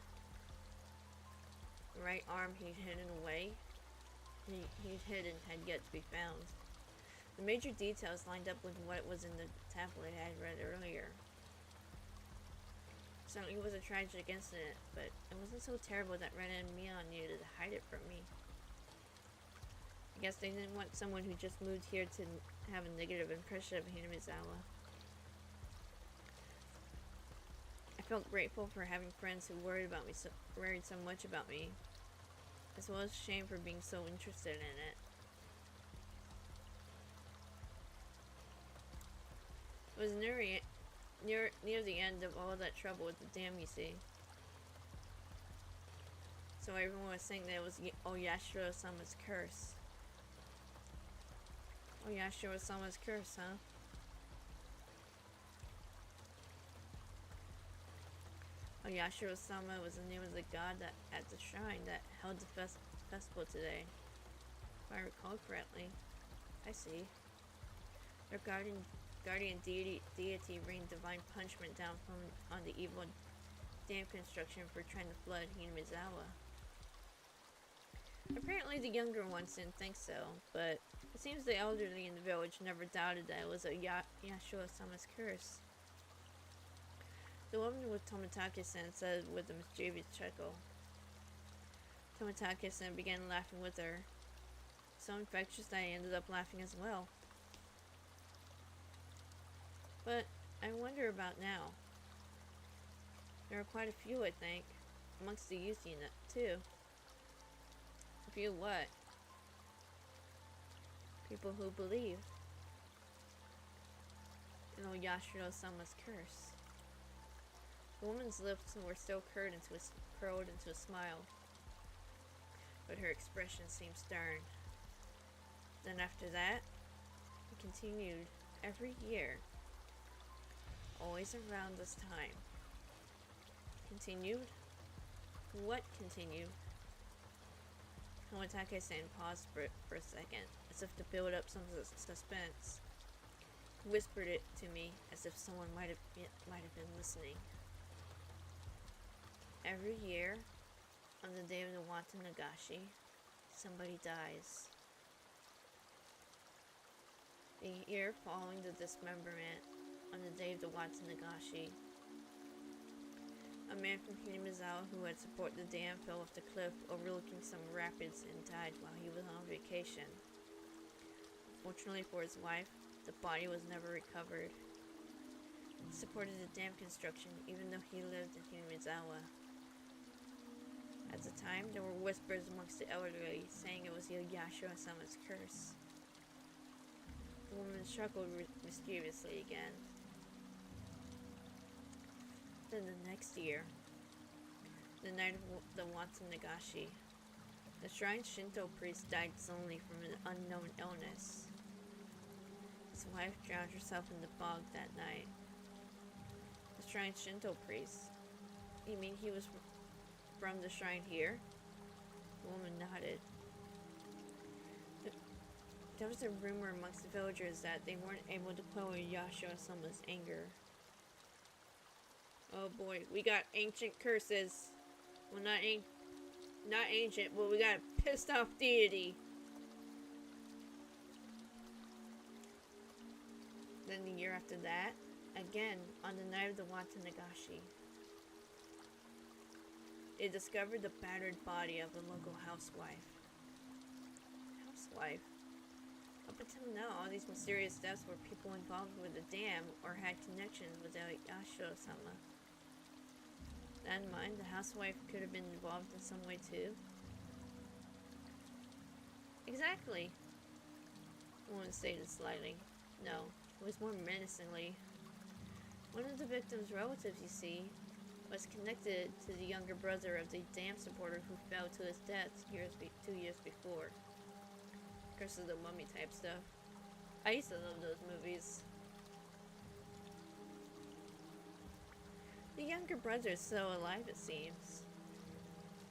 The right arm he'd hidden away. He'd hidden had yet to be found. The major details lined up with what was in the tablet I had read earlier. Certainly was a tragic incident, but it wasn't so terrible that Ren and Mion needed to hide it from me. I guess they didn't want someone who just moved here to have a negative impression of Higurashi. I felt grateful for having friends who worried so much about me, as well as shame for being so interested in it. It was near the end of all that trouble with the dam, you see. So everyone was saying that it was Oyashiro-sama's curse. Oyashiro-sama's curse, huh? Yashiro-sama was the name of the god that at the shrine that held the festival today. If I recall correctly. I see. Their guardian deity rained divine punishment down on the evil dam construction for trying to flood Hinamizawa. Apparently the younger ones didn't think so, but it seems the elderly in the village never doubted that it was a Yashiro-sama's curse. The woman with Tomitake-san said with a mischievous chuckle. Tomitake-san began laughing with her. So infectious that I ended up laughing as well. But I wonder about now. There are quite a few, I think, amongst the youth unit, too. A few what? People who believe in Yashiro-sama's curse. The woman's lips were still curled into a smile, but her expression seemed stern. Then after that, it continued every year, always around this time. Continued? What continued? Tomitake-san paused for a second, as if to build up some suspense. He whispered it to me, as if someone might have been listening. Every year, on the day of the Watanagashi, somebody dies. The year following the dismemberment, on the day of the Watanagashi, a man from Hinamizawa who had supported the dam fell off the cliff overlooking some rapids and died while he was on vacation. Fortunately for his wife, the body was never recovered. He supported the dam construction even though he lived in Hinamizawa. At the time, there were whispers amongst the elderly saying it was Yashiro-sama's curse. The woman chuckled mischievously again. Then the next year, the night of the Watanagashi, the shrine Shinto priest died suddenly from an unknown illness. His wife drowned herself in the bog that night. The shrine Shinto priest? You mean he was from the shrine here? The woman nodded. There was a rumor amongst the villagers that they weren't able to quell Yashiro-sama's anger. Oh boy, we got ancient curses. Well, not ancient, but we got a pissed off deity. Then the year after that, again, on the night of the Watanagashi, they discovered the battered body of a local housewife. Up until now, all these mysterious deaths were people involved with the dam or had connections with Yashiro-sama. That in mind, the housewife could have been involved in some way too. Exactly. The woman stated slightly. No, it was more menacingly. One of the victim's relatives, you see, was connected to the younger brother of the dam supporter who fell to his death 2 years before. Curse of the Mummy type stuff. I used to love those movies. The younger brother is still alive, it seems.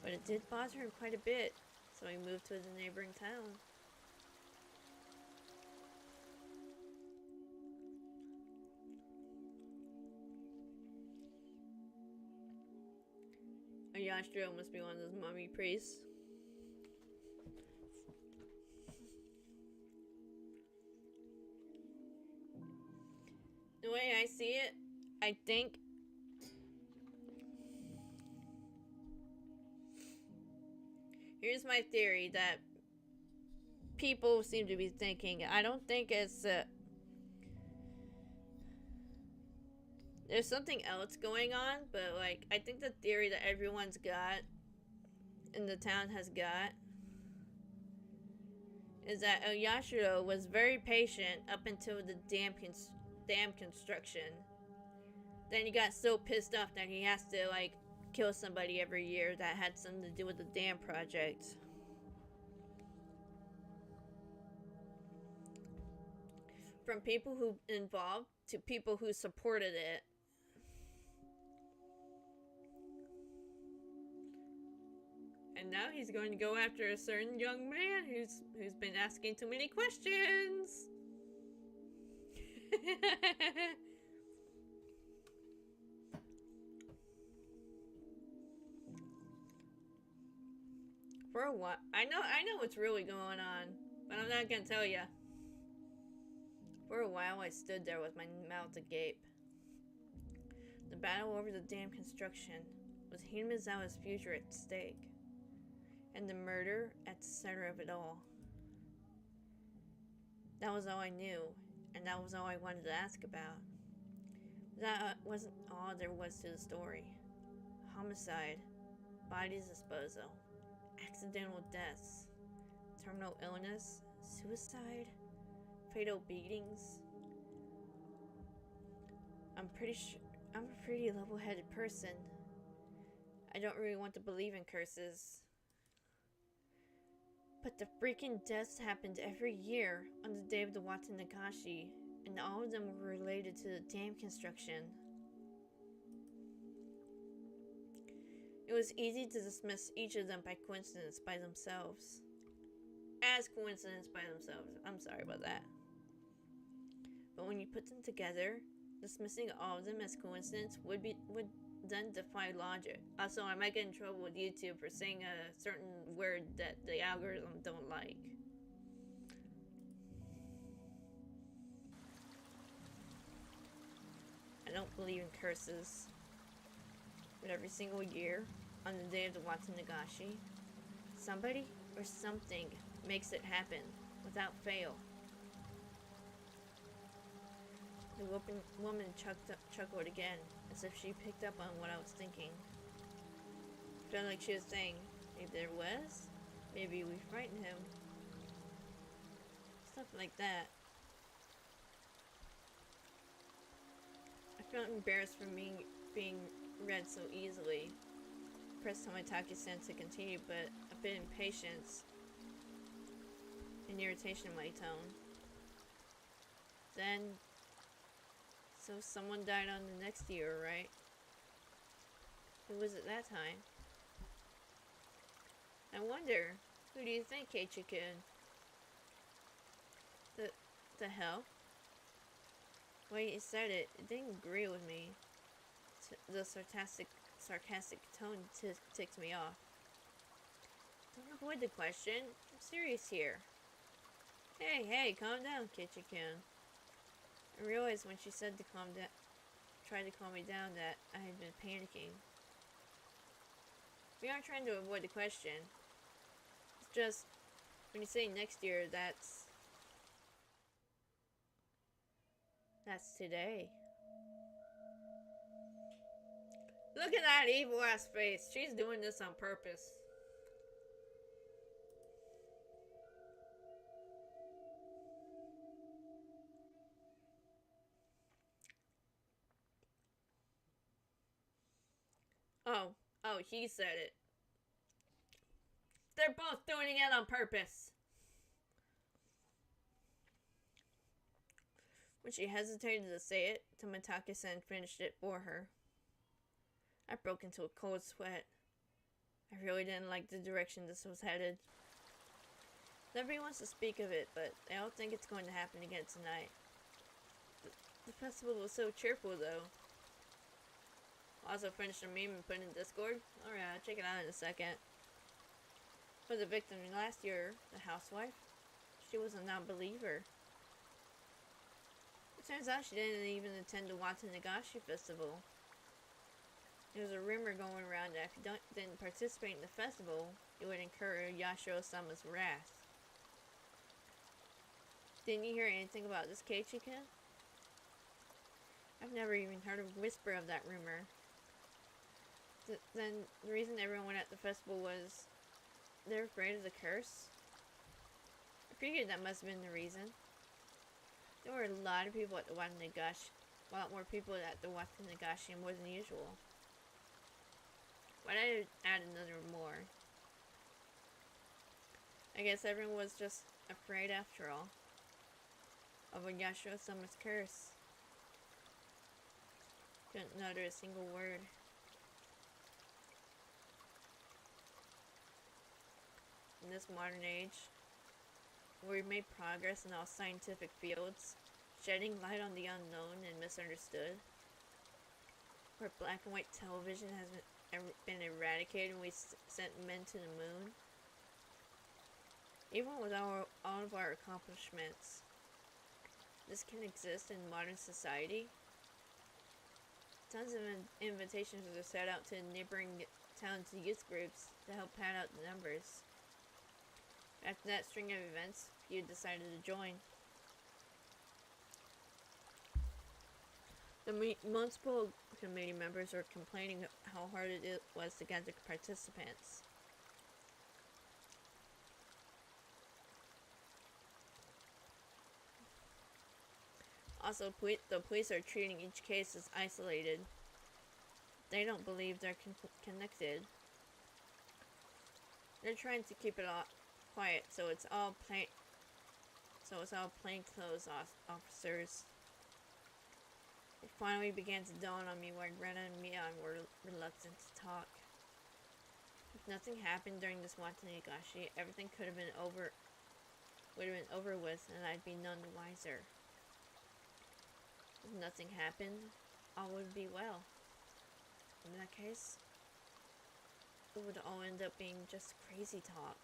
But it did bother him quite a bit, so he moved to the neighboring town. Yashiro must be one of those mummy priests. The way I see it, I think here's my theory that people seem to be thinking. I don't think it's there's something else going on, but like I think the theory that everyone's got in the town has got is that Yashiro was very patient up until the dam construction. Then he got so pissed off that he has to like kill somebody every year that had something to do with the dam project. From people who involved to people who supported it. And now he's going to go after a certain young man who's been asking too many questions. For a while, I know what's really going on, but I'm not gonna tell ya. For a while, I stood there with my mouth agape. The battle over the dam construction was Hinamizawa's future at stake, and the murder at the center of it all. That was all I knew, and that was all I wanted to ask about. That wasn't all there was to the story. Homicide, body disposal, accidental deaths, terminal illness, suicide, fatal beatings. I'm a pretty level-headed person. I don't really want to believe in curses. But the freaking deaths happened every year on the day of the Watanagashi, and all of them were related to the dam construction. It was easy to dismiss each of them by coincidence by themselves. As coincidence by themselves. I'm sorry about that. But when you put them together, dismissing all of them as coincidence would then defy logic. Also, I might get in trouble with YouTube for saying a certain word that the algorithm don't like. I don't believe in curses. But every single year, on the day of the Watanagashi, somebody or something makes it happen without fail. The woman chuckled again, as if she picked up on what I was thinking. It felt like she was saying, if there was, maybe we frightened him. Stuff like that. I felt embarrassed for being read so easily. Pressed Tomitaki-san to continue, but a bit impatience and irritation in my tone. Then, so someone died on the next year, right? Who was it that time? I wonder, who do you think, Keiichi-kun? The hell? When you said it, it didn't agree with me. The sarcastic tone ticks me off. Don't avoid the question. I'm serious here. Hey, calm down, Keiichi-kun. I realized when she said to calm down, tried to calm me down, that I had been panicking. We aren't trying to avoid the question. It's just, when you say next year, that's today. Look at that evil ass face. She's doing this on purpose. Oh, he said it. They're both doing it on purpose. When she hesitated to say it, Tomitaki-san finished it for her. I broke into a cold sweat. I really didn't like the direction this was headed. Nobody wants to speak of it, but they all think it's going to happen again tonight. The festival was so cheerful, though. Also finished a meme and put in Discord. Alright, I'll check it out in a second. For the victim last year, the housewife, she was a non-believer. It turns out she didn't even attend the Watanagashi festival. There was a rumor going around that if you didn't participate in the festival, you would incur Yashiro-sama's wrath. Didn't you hear anything about this, Keiichi-kun? I've never even heard a whisper of that rumor. Then the reason everyone at the festival was they're afraid of the curse? I figured that must have been the reason. There were a lot of people at the Watanagashi, a lot more people at the Watanagashi more than usual. Why did I add another more? I guess everyone was just afraid after all of a Yashiro-sama's curse. Couldn't utter a single word. in this modern age, where we've made progress in all scientific fields, shedding light on the unknown and misunderstood, where black and white television has been eradicated and we sent men to the moon. Even with all of our accomplishments, this can exist in modern society. Tons of invitations are set out to neighboring towns and youth groups to help pad out the numbers. After that string of events, few decided to join. The multiple committee members were complaining how hard it was to gather participants. Also, the police are treating each case as isolated. They don't believe they're connected. They're trying to keep it all quiet, so it's all plainclothes officers. It finally began to dawn on me why Rena and Mion were reluctant to talk. If nothing happened during this Watanagashi, everything would have been over with, and I'd be none the wiser. If nothing happened, all would be well. In that case, it would all end up being just crazy talk.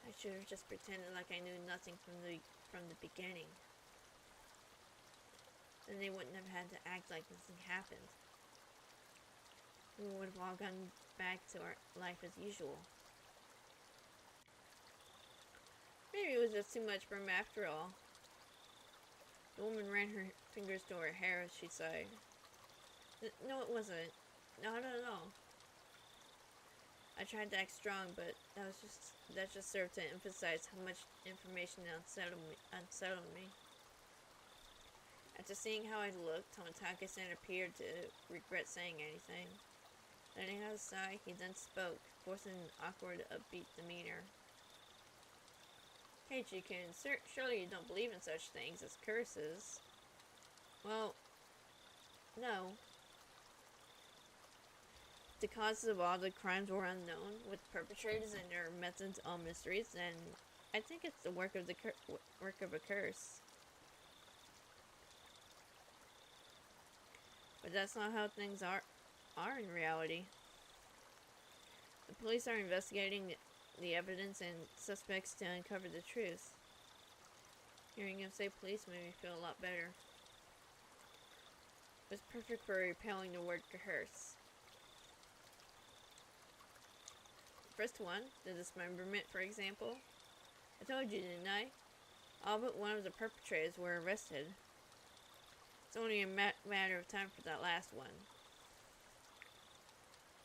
I should have just pretended like I knew nothing from the beginning. Then they wouldn't have had to act like nothing happened. We would have all gone back to our life as usual. Maybe it was just too much for him after all. The woman ran her fingers through her hair as she sighed. No, it wasn't. Not at all. I tried to act strong, but that just served to emphasize how much information unsettled me. After seeing how I looked, Tomitake-san appeared to regret saying anything. Letting out a sigh, he then spoke, forcing an awkward, upbeat demeanor. Hey, Chikin, surely you don't believe in such things as curses. Well, no. The causes of all the crimes were unknown, with perpetrators and their methods all mysteries, then I think it's the work of a curse. But that's not how things are in reality. The police are investigating the evidence and suspects to uncover the truth. Hearing him say police made me feel a lot better. It was perfect for repelling the word curse. The first one, the dismemberment, for example. I told you, didn't I? All but one of the perpetrators were arrested. It's only a matter of time for that last one.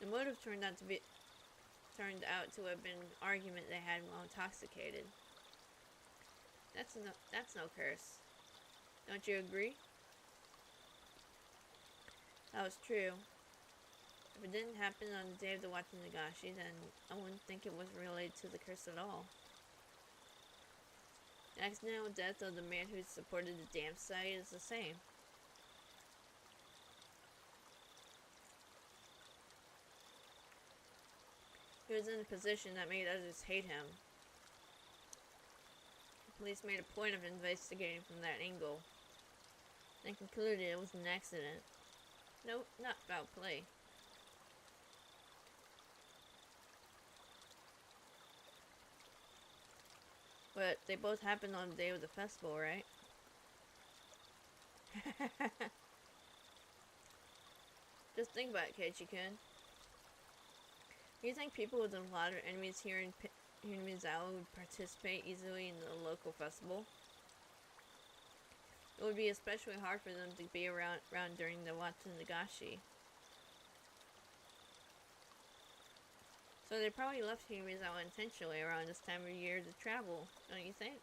The motive turned out to have been an argument they had while intoxicated. That's no curse. Don't you agree? That was true. If it didn't happen on the day of the Watanagashi, then I wouldn't think it was related to the curse at all. The accidental death of the man who supported the dam site is the same. He was in a position that made others hate him. The police made a point of investigating from that angle, and concluded it was an accident. No, not foul play. But they both happened on the day of the festival, right? Just think about it, Keiichi-kun. Do you think people with a lot of enemies here in Mizawa would participate easily in the local festival? It would be especially hard for them to be around during the Watanagashi. So they probably left Mizawa intentionally around this time of year to travel, don't you think?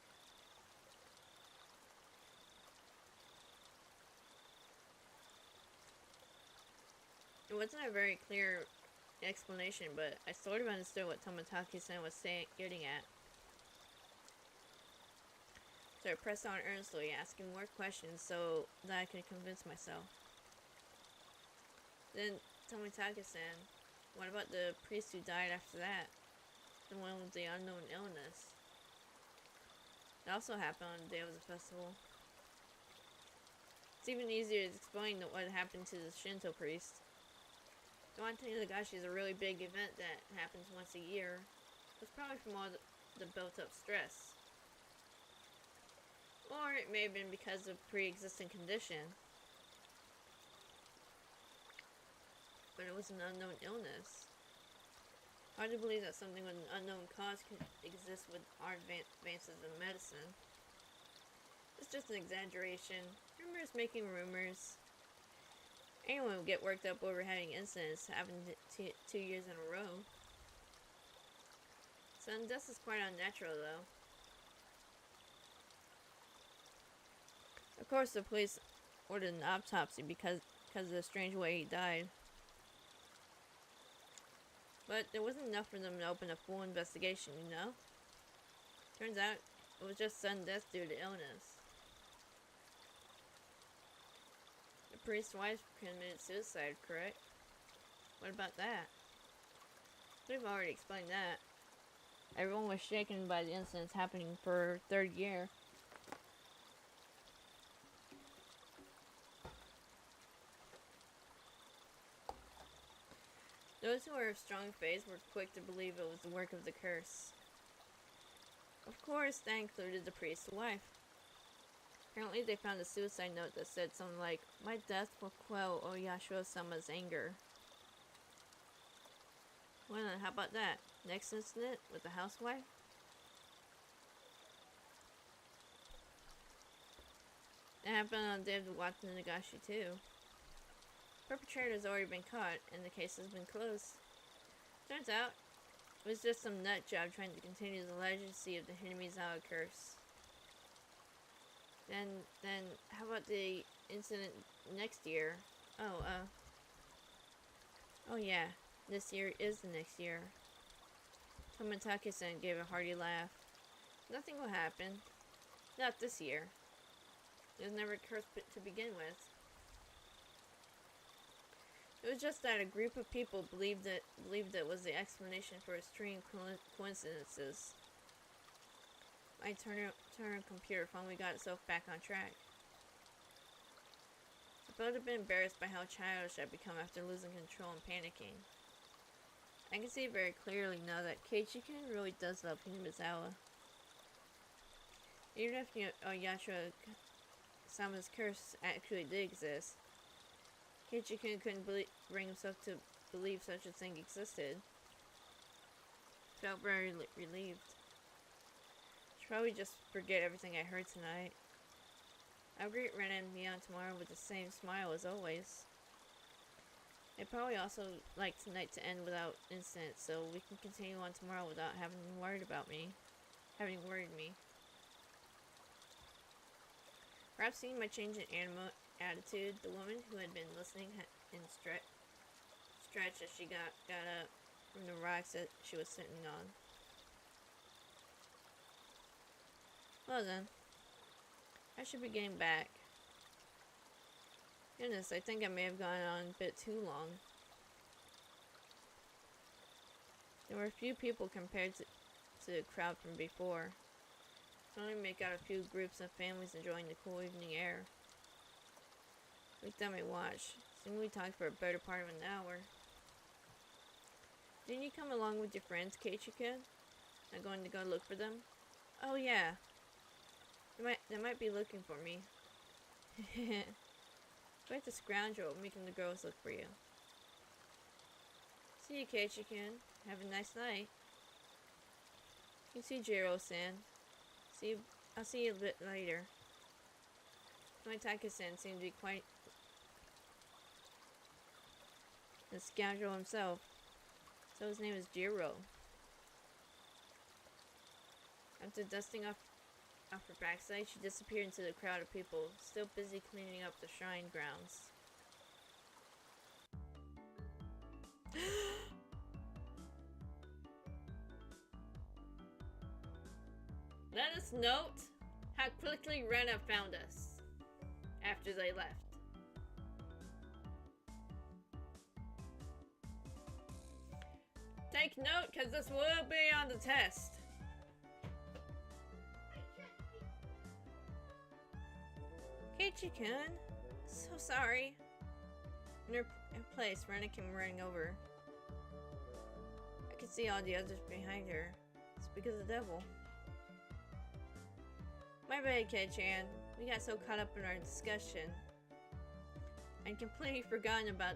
It wasn't a very clear explanation, but I sort of understood what Tomitake-san was getting at. So I pressed on earnestly, asking more questions so that I could convince myself. Then Tomitake-san, What about the priest who died after that? The one with the unknown illness. It also happened on the day of the festival. It's even easier to explain what happened to the Shinto priest. The Wanton Higurashi is a really big event that happens once a year. It's probably from all the built-up stress. Or it may have been because of pre-existing condition. But it was an unknown illness. Hard to believe that something with an unknown cause could exist with our advances in medicine. It's just an exaggeration. Rumors making rumors. Anyone would get worked up over having incidents happen 2 years in a row. Sudden death is quite unnatural, though. Of course, the police ordered an autopsy because of the strange way he died. But there wasn't enough for them to open a full investigation, you know? Turns out, it was just sudden death due to illness. The priest's wife committed suicide, correct? What about that? We've already explained that. Everyone was shaken by the incidents happening for third year. Those who were of strong faith were quick to believe it was the work of the curse. Of course, that included the priest's wife. Apparently, they found a suicide note that said something like, "My death will quell Oyashiro-sama's anger." Well then, how about that? Next incident with the housewife? It happened on the day of the Watan Nagashi too. Perpetrator has already been caught, and the case has been closed. Turns out, it was just some nut job trying to continue the legacy of the Hinamizawa curse. Then, how about the incident next year? Oh yeah, this year is the next year. Tomitake-san gave a hearty laugh. Nothing will happen. Not this year. It was never cursed to begin with. It was just that a group of people believed it was the explanation for extreme coincidences. My Turner computer finally got itself back on track. I felt a bit embarrassed by how childish I'd become after losing control and panicking. I can see very clearly now that Keiichi-kun really does love Hinamizawa. Even if Oyashiro-sama's curse actually did exist, Keiichi-kun couldn't bring himself to believe such a thing existed. Felt very relieved. Should probably just forget everything I heard tonight. I'll greet Ren and Mion tomorrow with the same smile as always. I'd probably also like tonight to end without incident, so we can continue on tomorrow without having worried me. Perhaps seeing my change in attitude, the woman who had been listening and stretched as she got up from the rocks that she was sitting on. Well then, I should be getting back. Goodness, I think I may have gone on a bit too long. There were a few people compared to the crowd from before. I can only make out a few groups of families enjoying the cool evening air. Looked at my watch. Seemed we talked for a better part of an hour. Didn't you come along with your friends, Keiichi-kun? I'm going to go look for them? Oh yeah. They might be looking for me. Quite the scoundrel making the girls look for you. See you, Keiichi-kun. Have a nice night. You too, Jiro-san. I'll see you a bit later. Tomitake-san seemed to be quite the scoundrel himself. So his name is Jiro. After dusting off her backside, she disappeared into the crowd of people, still busy cleaning up the shrine grounds. Let us note how quickly Rena found us after they left. Take note, because this will be on the test. Keiichi-kun, so sorry. In her place, Rena came running over. I could see all the others behind her. It's because of the devil. My bad, Kei-chan. We got so caught up in our discussion. I'd completely forgotten about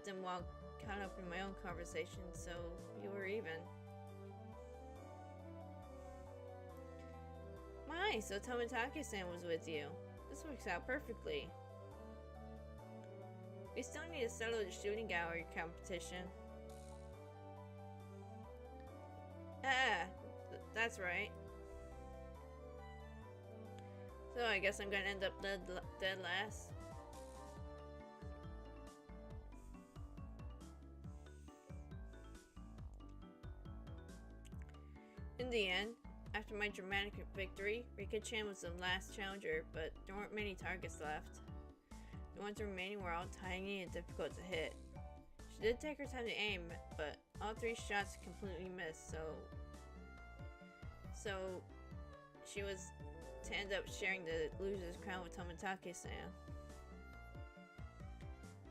them while caught up in my own conversation, so you were even. My, so Tomitake-san was with you. This works out perfectly. We still need to settle the shooting gallery competition. That's right. So I guess I'm gonna end up dead last. In the end, after my dramatic victory, Rika-chan was the last challenger, but there weren't many targets left. The ones remaining were all tiny and difficult to hit. She did take her time to aim, but all 3 shots completely missed, so she was to end up sharing the loser's crown with Tomitake-san.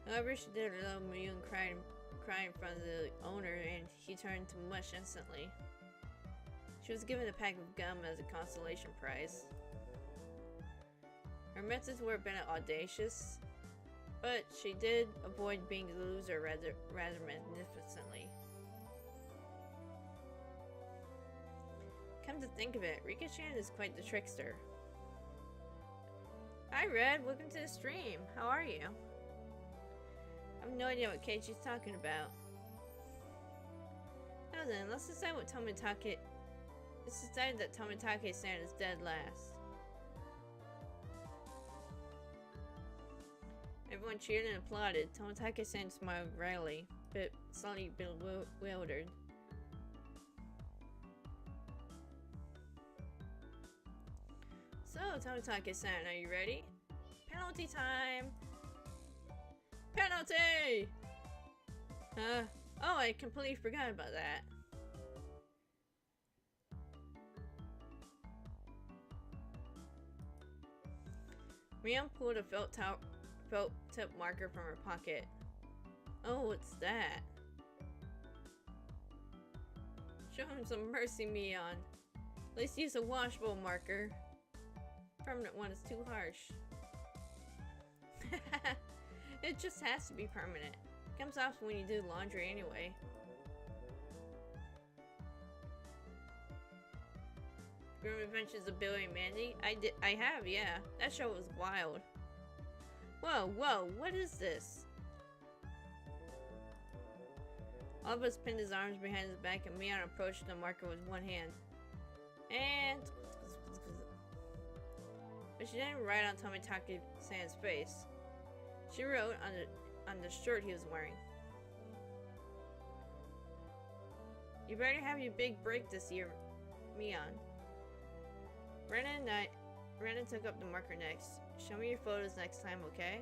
However, she did a little mew and cry in front of the owner, and he turned to mush instantly. She was given a pack of gum as a consolation prize. Her methods were a bit audacious, but she did avoid being the loser rather magnificently. Come to think of it, Rika-chan is quite the trickster. Hi Red, welcome to the stream. How are you? I have no idea what Keiichi's talking about. Now then, let's decide what Tomitake... It's decided that Tomitake-san is dead last. Everyone cheered and applauded. Tomitake-san smiled wryly, but slightly bewildered. So, Tomitake-san, are you ready? Penalty time! Penalty! Oh, I completely forgot about that. Mion pulled a felt tip marker from her pocket. Oh, what's that? Show him some mercy, Mion. At least use a washable marker. Permanent one is too harsh. It just has to be permanent. It comes off when you do laundry anyway. Grim Adventures of Billy and Mandy? I have, yeah. That show was wild. Whoa, what is this? Albus pinned his arms behind his back and Mion approached the marker with one hand. And... But she didn't write on Tomitake-san's face. She wrote on the shirt he was wearing. You better have your big break this year, Mion. Renan took up the marker next. Show me your photos next time, okay?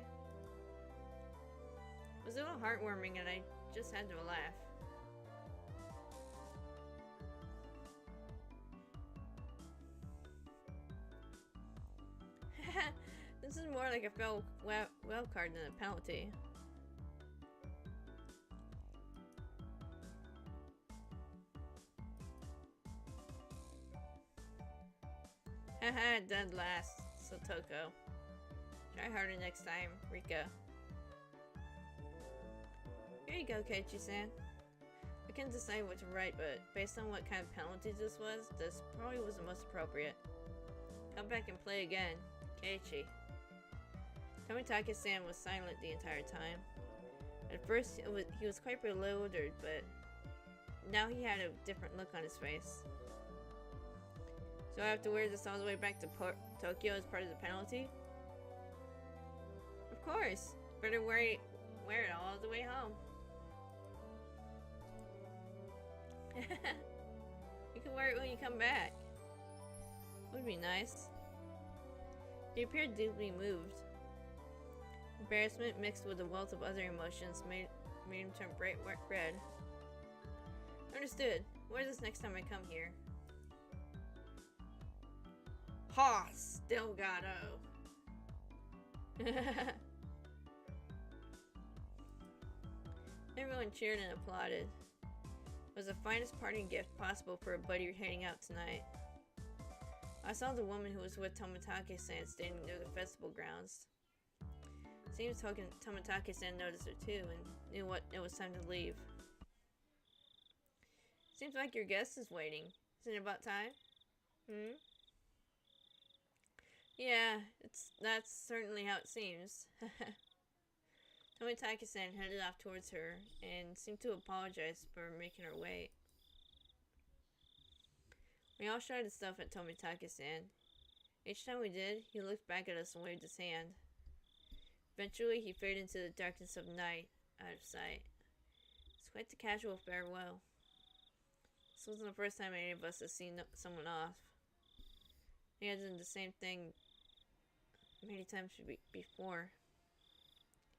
It was a little heartwarming and I just had to laugh. This is more like a well card than a penalty. Haha, dead last, Sotoko. Try harder next time, Rika. Here you go, Keiichi-san. I couldn't decide what to write, but based on what kind of penalty this probably was the most appropriate. Come back and play again, Keiichi. Tomitake-san was silent the entire time. At first, he was quite bewildered, but now he had a different look on his face. So I have to wear this all the way back to Tokyo as part of the penalty? Of course! Better wear it all the way home. You can wear it when you come back. Would be nice. He appeared deeply moved. Embarrassment mixed with a wealth of other emotions made him turn bright red. Understood. Where's this next time I come here? Ha! Still got-o. Everyone cheered and applauded. It was the finest parting gift possible for a buddy heading out tonight. I saw the woman who was with Tomitake-san standing near the festival grounds. Seems Tomitake-san noticed her too and knew it was time to leave. Seems like your guest is waiting. Isn't it about time? Yeah, that's certainly how it seems. Tomitake-san headed off towards her and seemed to apologize for making her wait. We all shouted stuff at Tomitake-san. Each time we did, he looked back at us and waved his hand. Eventually, he faded into the darkness of night, out of sight. It's quite the casual farewell. This wasn't the first time any of us had seen someone off. He had done the same thing many times before.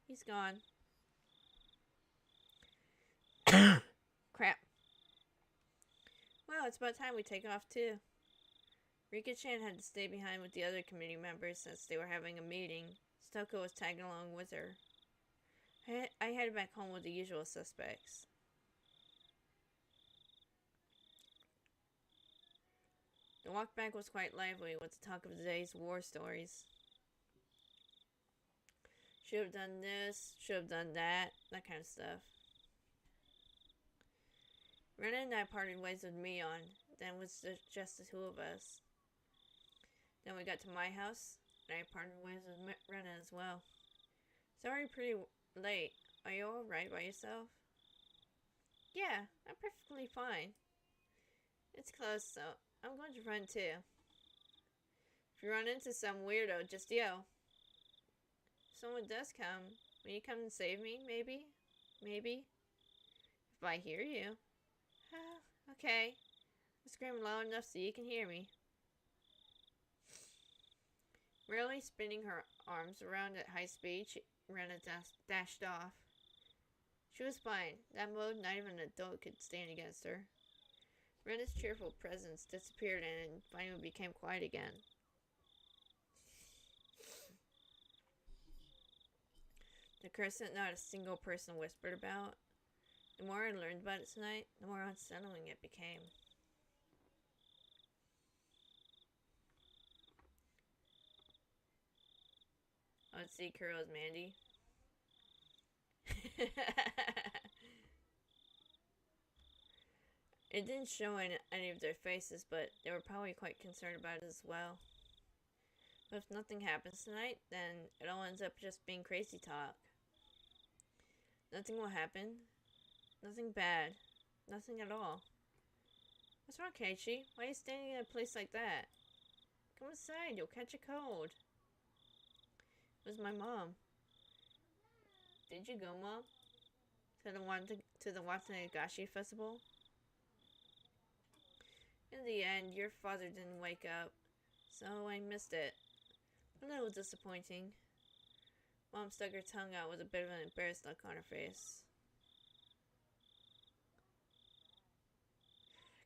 He's gone. Crap. Well, it's about time we take off too. Rika-chan had to stay behind with the other committee members since they were having a meeting. Stoko was tagging along with her. I headed back home with the usual suspects. The walk back was quite lively with the talk of the day's war stories. Should have done this, should have done that kind of stuff. Rena and I parted ways with Mion, then it was just the two of us. Then we got to my house, and I parted ways with Rena as well. It's already pretty late. Are you alright by yourself? Yeah, I'm perfectly fine. It's close, so I'm going to run too. If you run into some weirdo, just yell. If someone does come, will you come and save me, maybe? Maybe? If I hear you. Okay. I'll scream loud enough so you can hear me. Merely spinning her arms around at high speed, Rena dashed off. She was fine. That mode, not even an adult could stand against her. Rena's cheerful presence disappeared and finally became quiet again. The crescent not a single person whispered about. The more I learned about it tonight, the more unsettling it became. Let's see Kuro's Mandy. It didn't show in any of their faces, but they were probably quite concerned about it as well. But if nothing happens tonight, then it all ends up just being crazy talk. Nothing will happen. Nothing bad. Nothing at all. What's wrong, Keiichi? Why are you standing in a place like that? Come inside, you'll catch a cold. It was my mom. Did you go, Mom? To the Higurashi festival? In the end, your father didn't wake up, so I missed it. A little disappointing. Mom stuck her tongue out with a bit of an embarrassed look on her face.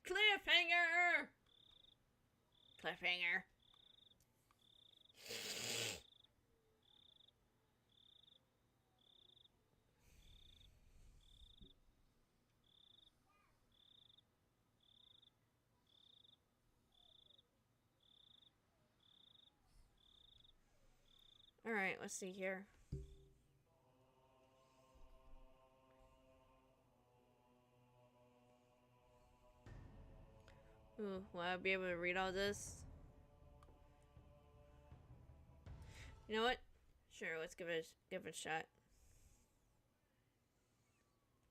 Cliffhanger! Cliffhanger. Alright, let's see here. Ooh, will I be able to read all this? You know what? Sure, let's give it a shot.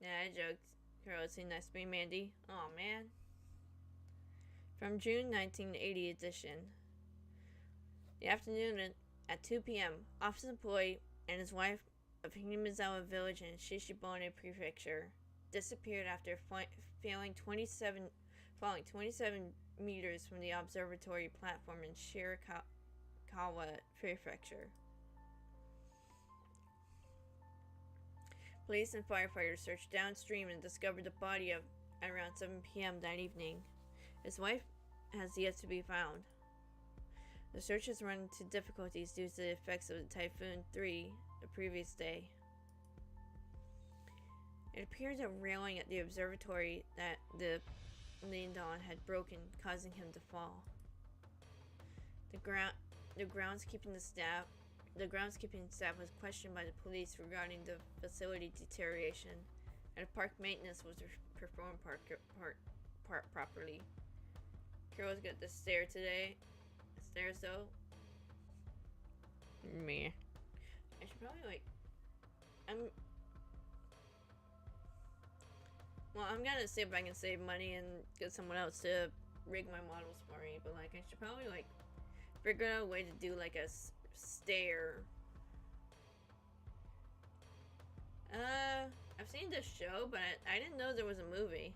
Yeah, I joked. Kuro, it's nice to be Mandy. Aw, man. From June 1980 edition. The afternoon at 2 p.m., office employee and his wife of Hinamizawa Village in Shishibone Prefecture disappeared after falling 27 meters from the observatory platform in Shirakawa Prefecture. Police and firefighters searched downstream and discovered the body of at around 7 p.m. that evening. His wife has yet to be found. The search has run into difficulties due to the effects of the Typhoon 3 the previous day. It appears that railing at the observatory that the leaned on had broken, causing him to fall. The groundskeeping staff was questioned by the police regarding the facility deterioration, and park maintenance was performed properly. Kuro's got the stairs though. Meh. I should probably I'm gonna see if I can save money and get someone else to rig my models for me, but I should probably figure out a way to do a stair. I've seen this show, but I didn't know there was a movie.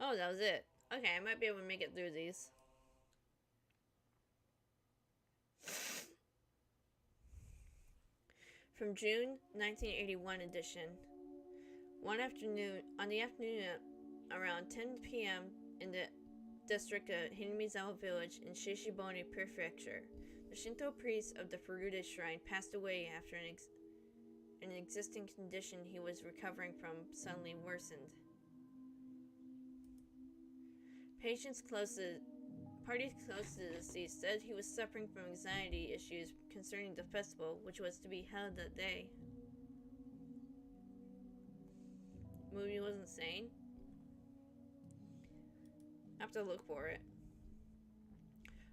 Oh, that was it. Okay, I might be able to make it through these. From June 1981 edition. On the afternoon around 10 p.m. in the district of Hinamizawa village in Shishibone Prefecture, the Shinto priest of the Furuta Shrine passed away after an existing condition he was recovering from suddenly worsened. Parties close to the deceased said he was suffering from anxiety issues concerning the festival, which was to be held that day. Movie wasn't sane. I have to look for it.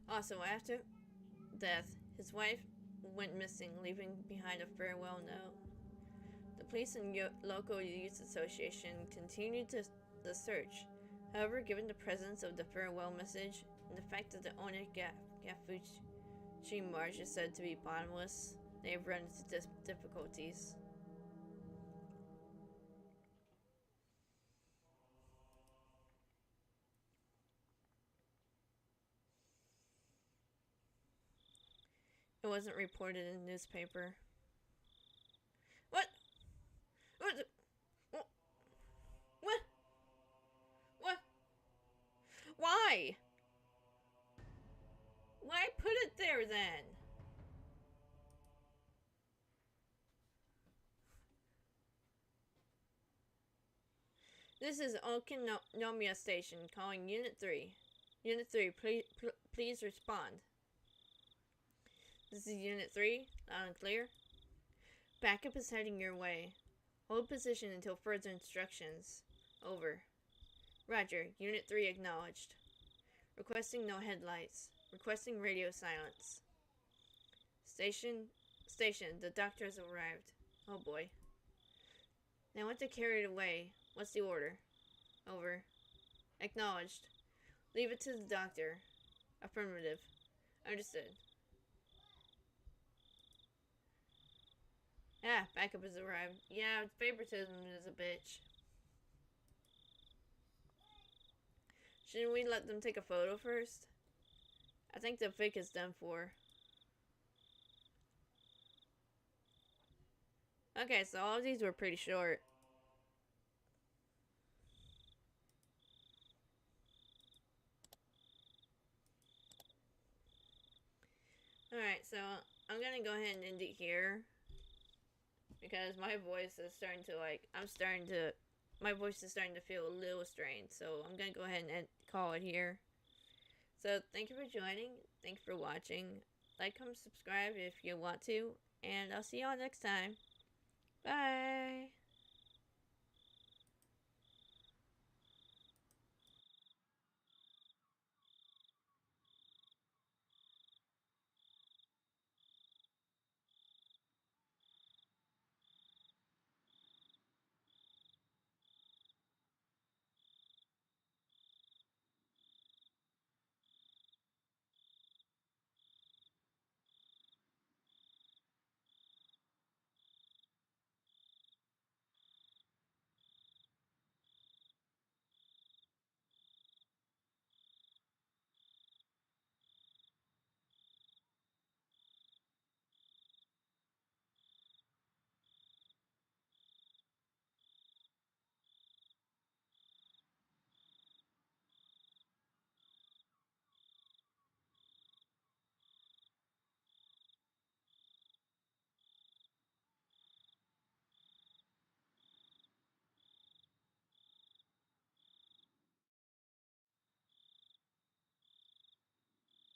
Also, after death, his wife went missing, leaving behind a farewell note. The police and local youth association continued the search. However, given the presence of the farewell message and the fact that the Gafuchi Marsh is said to be bottomless, they have run into difficulties. It wasn't reported in the newspaper. What? What? Why? Why put it there then? This is Okinomiya Station calling Unit 3. Unit 3, please respond. This is Unit 3, loud and clear. Backup is heading your way. Hold position until further instructions. Over. Roger, Unit 3 acknowledged. Requesting no headlights. Requesting radio silence. Station, the doctor has arrived. Oh boy. They want to carry it away. What's the order? Over. Acknowledged. Leave it to the doctor. Affirmative. Understood. Ah, backup has arrived. Yeah, favoritism is a bitch. Shouldn't we let them take a photo first? I think the fake is done for. Okay, so all of these were pretty short. Alright, so I'm gonna go ahead and end it here. Because my voice is starting to my voice is starting to feel a little strained. So I'm gonna go ahead and call it here. So thank you for joining. Thank you for watching. Like, comment, subscribe if you want to. And I'll see y'all next time. Bye.